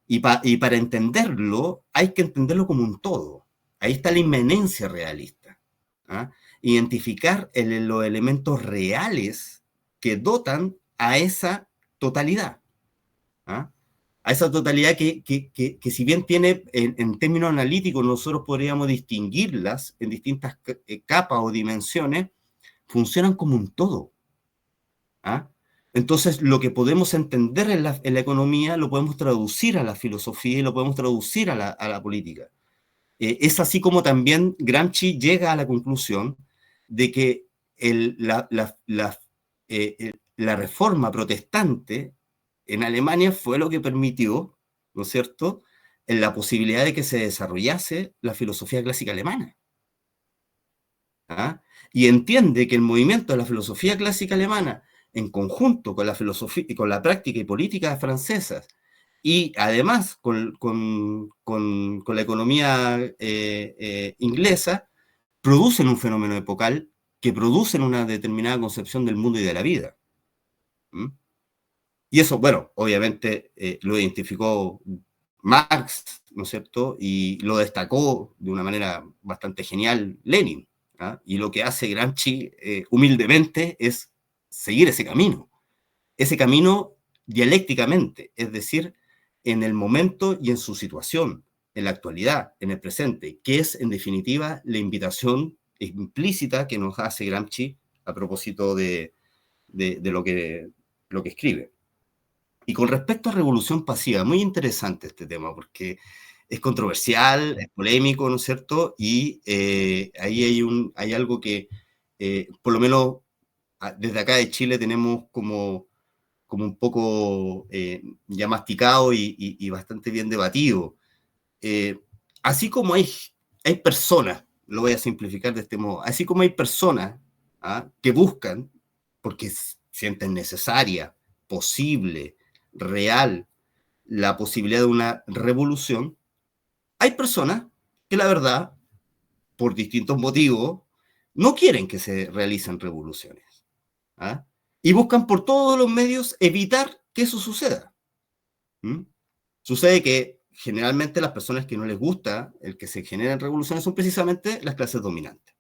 Y para entenderlo, hay que entenderlo como un todo. Ahí está la inmanencia realista. Identificar los elementos reales que dotan a esa totalidad. A esa totalidad que si bien tiene, en términos analíticos, nosotros podríamos distinguirlas en distintas capas o dimensiones, funcionan como un todo. Entonces, lo que podemos entender en la economía lo podemos traducir a la filosofía y lo podemos traducir a la política. Es así como también Gramsci llega a la conclusión de que la reforma protestante en Alemania fue lo que permitió, ¿no es cierto?, en la posibilidad de que se desarrollase la filosofía clásica alemana. Y entiende que el movimiento de la filosofía clásica alemana, en conjunto con la filosofía y con la práctica y política francesas, y además con la economía inglesa, producen un fenómeno epocal que producen una determinada concepción del mundo y de la vida. Y eso, bueno, obviamente lo identificó Marx, ¿no es cierto? Y lo destacó de una manera bastante genial Lenin. Y lo que hace Gramsci humildemente es seguir ese camino dialécticamente, es decir, en el momento y en su situación, en la actualidad, en el presente, que es en definitiva la invitación implícita que nos hace Gramsci a propósito de lo que escribe. Y con respecto a revolución pasiva, muy interesante este tema, porque es controversial, es polémico, ¿no es cierto? Y ahí hay algo que, por lo menos desde acá de Chile, tenemos como un poco ya masticado y bastante bien debatido. Así como hay personas, lo voy a simplificar de este modo, así como hay personas que buscan porque sienten necesaria, posible, real, la posibilidad de una revolución, hay personas que la verdad, por distintos motivos, no quieren que se realicen revoluciones. ¿Ah? Y buscan por todos los medios evitar que eso suceda. ¿Mm? Sucede que generalmente las personas que no les gusta el que se generen revoluciones son precisamente las clases dominantes,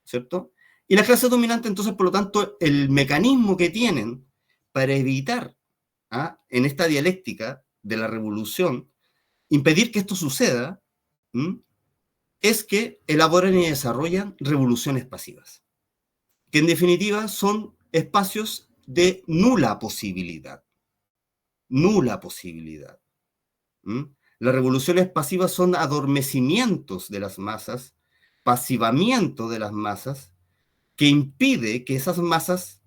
¿cierto? Y las clases dominantes, entonces, por lo tanto, el mecanismo que tienen para evitar, en esta dialéctica de la revolución, impedir que esto suceda, es que elaboran y desarrollan revoluciones pasivas, que en definitiva son espacios de nula posibilidad. Nula posibilidad. Las revoluciones pasivas son adormecimientos de las masas, pasivamiento de las masas, que impide que esas masas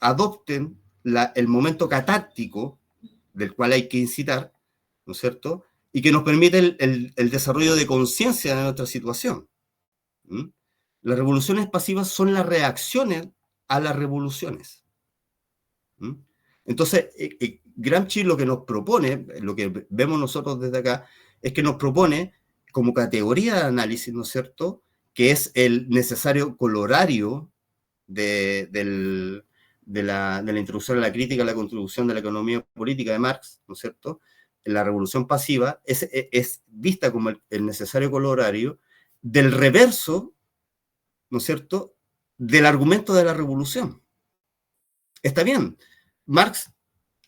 adopten el momento catártico del cual hay que incitar, ¿no es cierto? Y que nos permite el desarrollo de conciencia de nuestra situación. Las revoluciones pasivas son las reacciones a las revoluciones. Entonces, Gramsci lo que nos propone, lo que vemos nosotros desde acá, es que nos propone como categoría de análisis, ¿no es cierto?, que es el necesario colorario de la introducción a la crítica a la contribución de la economía política de Marx, ¿no es cierto? La revolución pasiva es vista como el necesario colorario del reverso, ¿no es cierto?, del argumento de la revolución. Está bien, Marx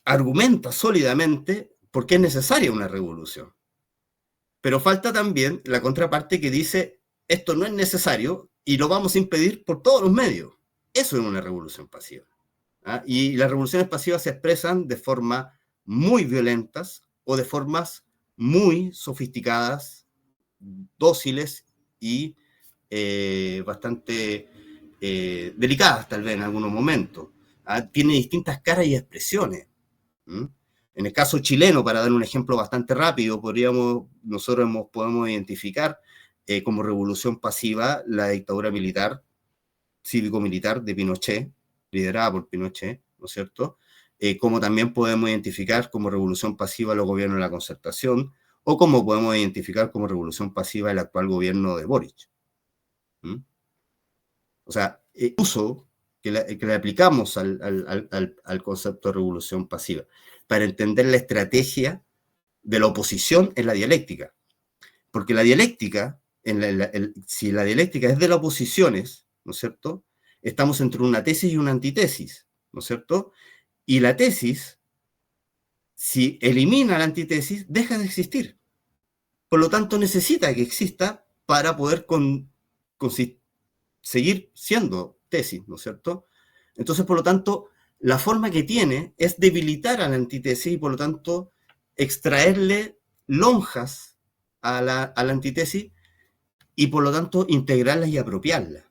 argumenta sólidamente por qué es necesaria una revolución, pero falta también la contraparte que dice esto no es necesario y lo vamos a impedir por todos los medios. Eso es una revolución pasiva. Y las revoluciones pasivas se expresan de formas muy violentas o de formas muy sofisticadas, dóciles y bastante delicadas tal vez en algunos momentos. Tiene distintas caras y expresiones. En el caso chileno, para dar un ejemplo bastante rápido, nosotros podemos identificar como revolución pasiva la dictadura militar, cívico-militar de Pinochet, liderada por Pinochet, ¿no es cierto? Como también podemos identificar como revolución pasiva los gobiernos de la Concertación, o como podemos identificar como revolución pasiva el actual gobierno de Boric. O sea, el uso que le aplicamos al concepto de revolución pasiva, para entender la estrategia de la oposición en la dialéctica. Porque la dialéctica, si la dialéctica es de las oposiciones, ¿no es cierto?, estamos entre una tesis y una antitesis, ¿no es cierto? Y la tesis, si elimina la antítesis, deja de existir. Por lo tanto, necesita que exista para poder seguir siendo tesis, ¿no es cierto? Entonces, por lo tanto, la forma que tiene es debilitar a la antítesis y, por lo tanto, extraerle lonjas a la antítesis y, por lo tanto, integrarlas y apropiarlas.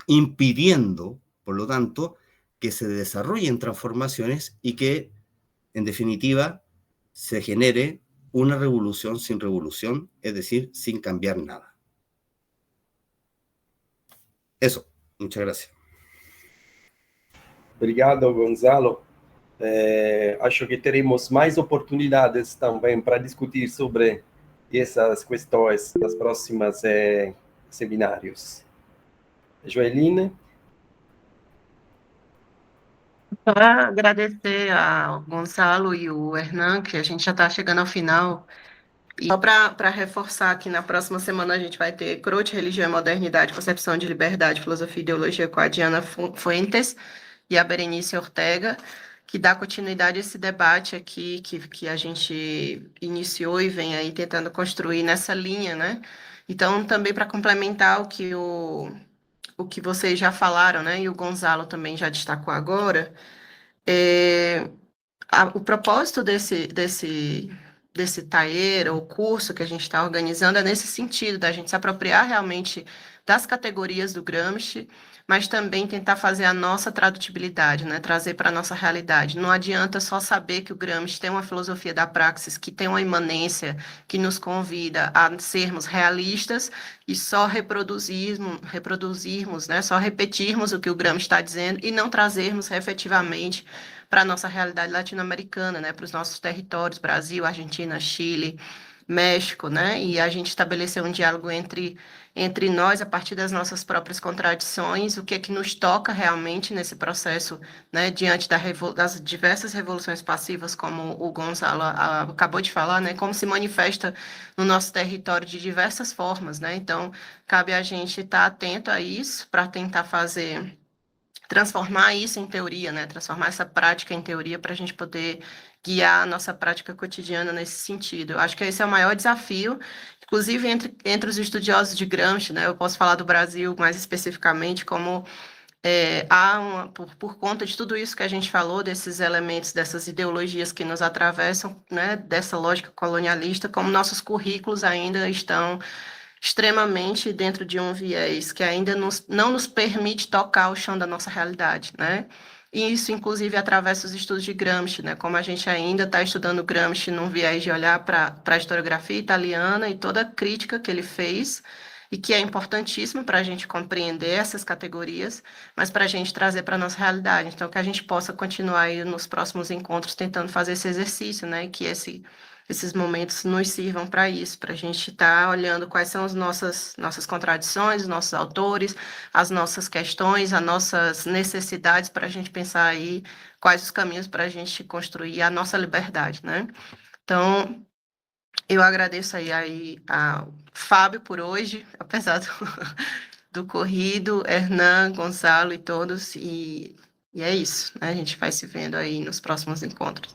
Impidiendo, por lo tanto, que se desarrollen transformaciones y que, en definitiva, se genere una revolución sin revolución, es decir, sin cambiar nada. Eso, muchas gracias. Obrigado, Gonzalo. Acho que teremos mais oportunidades também para discutir sobre essas questões nos próximos seminários. Joeline? Só agradecer ao Gonzalo e o Hernan, que a gente já está chegando ao final. E só para reforçar aqui, na próxima semana a gente vai ter Croce, Religião e Modernidade, Concepção de Liberdade, Filosofia e Ideologia com a Diana Fuentes e a Berenice Ortega, que dá continuidade a esse debate aqui que a gente iniciou e vem aí tentando construir nessa linha, né? Então, também para complementar o que vocês já falaram, né? E o Gonzalo também já destacou agora, o propósito desse taller ou curso que a gente está organizando é nesse sentido, da gente se apropriar realmente das categorias do Gramsci, mas também tentar fazer a nossa tradutibilidade, né? Trazer para a nossa realidade. Não adianta só saber que o Gramsci tem uma filosofia da praxis, que tem uma imanência, que nos convida a sermos realistas e só reproduzirmos, né? Só repetirmos o que o Gramsci está dizendo e não trazermos efetivamente para a nossa realidade latino-americana, né? Para os nossos territórios, Brasil, Argentina, Chile, México, né? E a gente estabeleceu um diálogo entre nós, a partir das nossas próprias contradições, o que é que nos toca realmente nesse processo, né, diante das diversas revoluções passivas, como o Gonzalo acabou de falar, né, como se manifesta no nosso território de diversas formas, né, então cabe a gente estar atento a isso para tentar transformar isso em teoria, né, transformar essa prática em teoria para a gente poder guiar a nossa prática cotidiana nesse sentido. Eu acho que esse é o maior desafio. Inclusive, entre os estudiosos de Gramsci, né, eu posso falar do Brasil mais especificamente, como por conta de tudo isso que a gente falou, desses elementos, dessas ideologias que nos atravessam, né, dessa lógica colonialista, como nossos currículos ainda estão extremamente dentro de um viés que ainda não nos permite tocar o chão da nossa realidade, né? E isso, inclusive, atravessa os estudos de Gramsci, né? Como a gente ainda está estudando Gramsci num viés de olhar para a historiografia italiana e toda a crítica que ele fez, e que é importantíssimo para a gente compreender essas categorias, mas para a gente trazer para a nossa realidade. Então, que a gente possa continuar aí nos próximos encontros tentando fazer esse exercício, né? Que esses momentos nos sirvam para isso, para a gente estar olhando quais são as nossas contradições, os nossos autores, as nossas questões, as nossas necessidades, para a gente pensar aí quais os caminhos para a gente construir a nossa liberdade, né? Então, eu agradeço aí ao Fábio por hoje, apesar do corrido, Hernan, Gonzalo e todos, e é isso, né? A gente vai se vendo aí nos próximos encontros.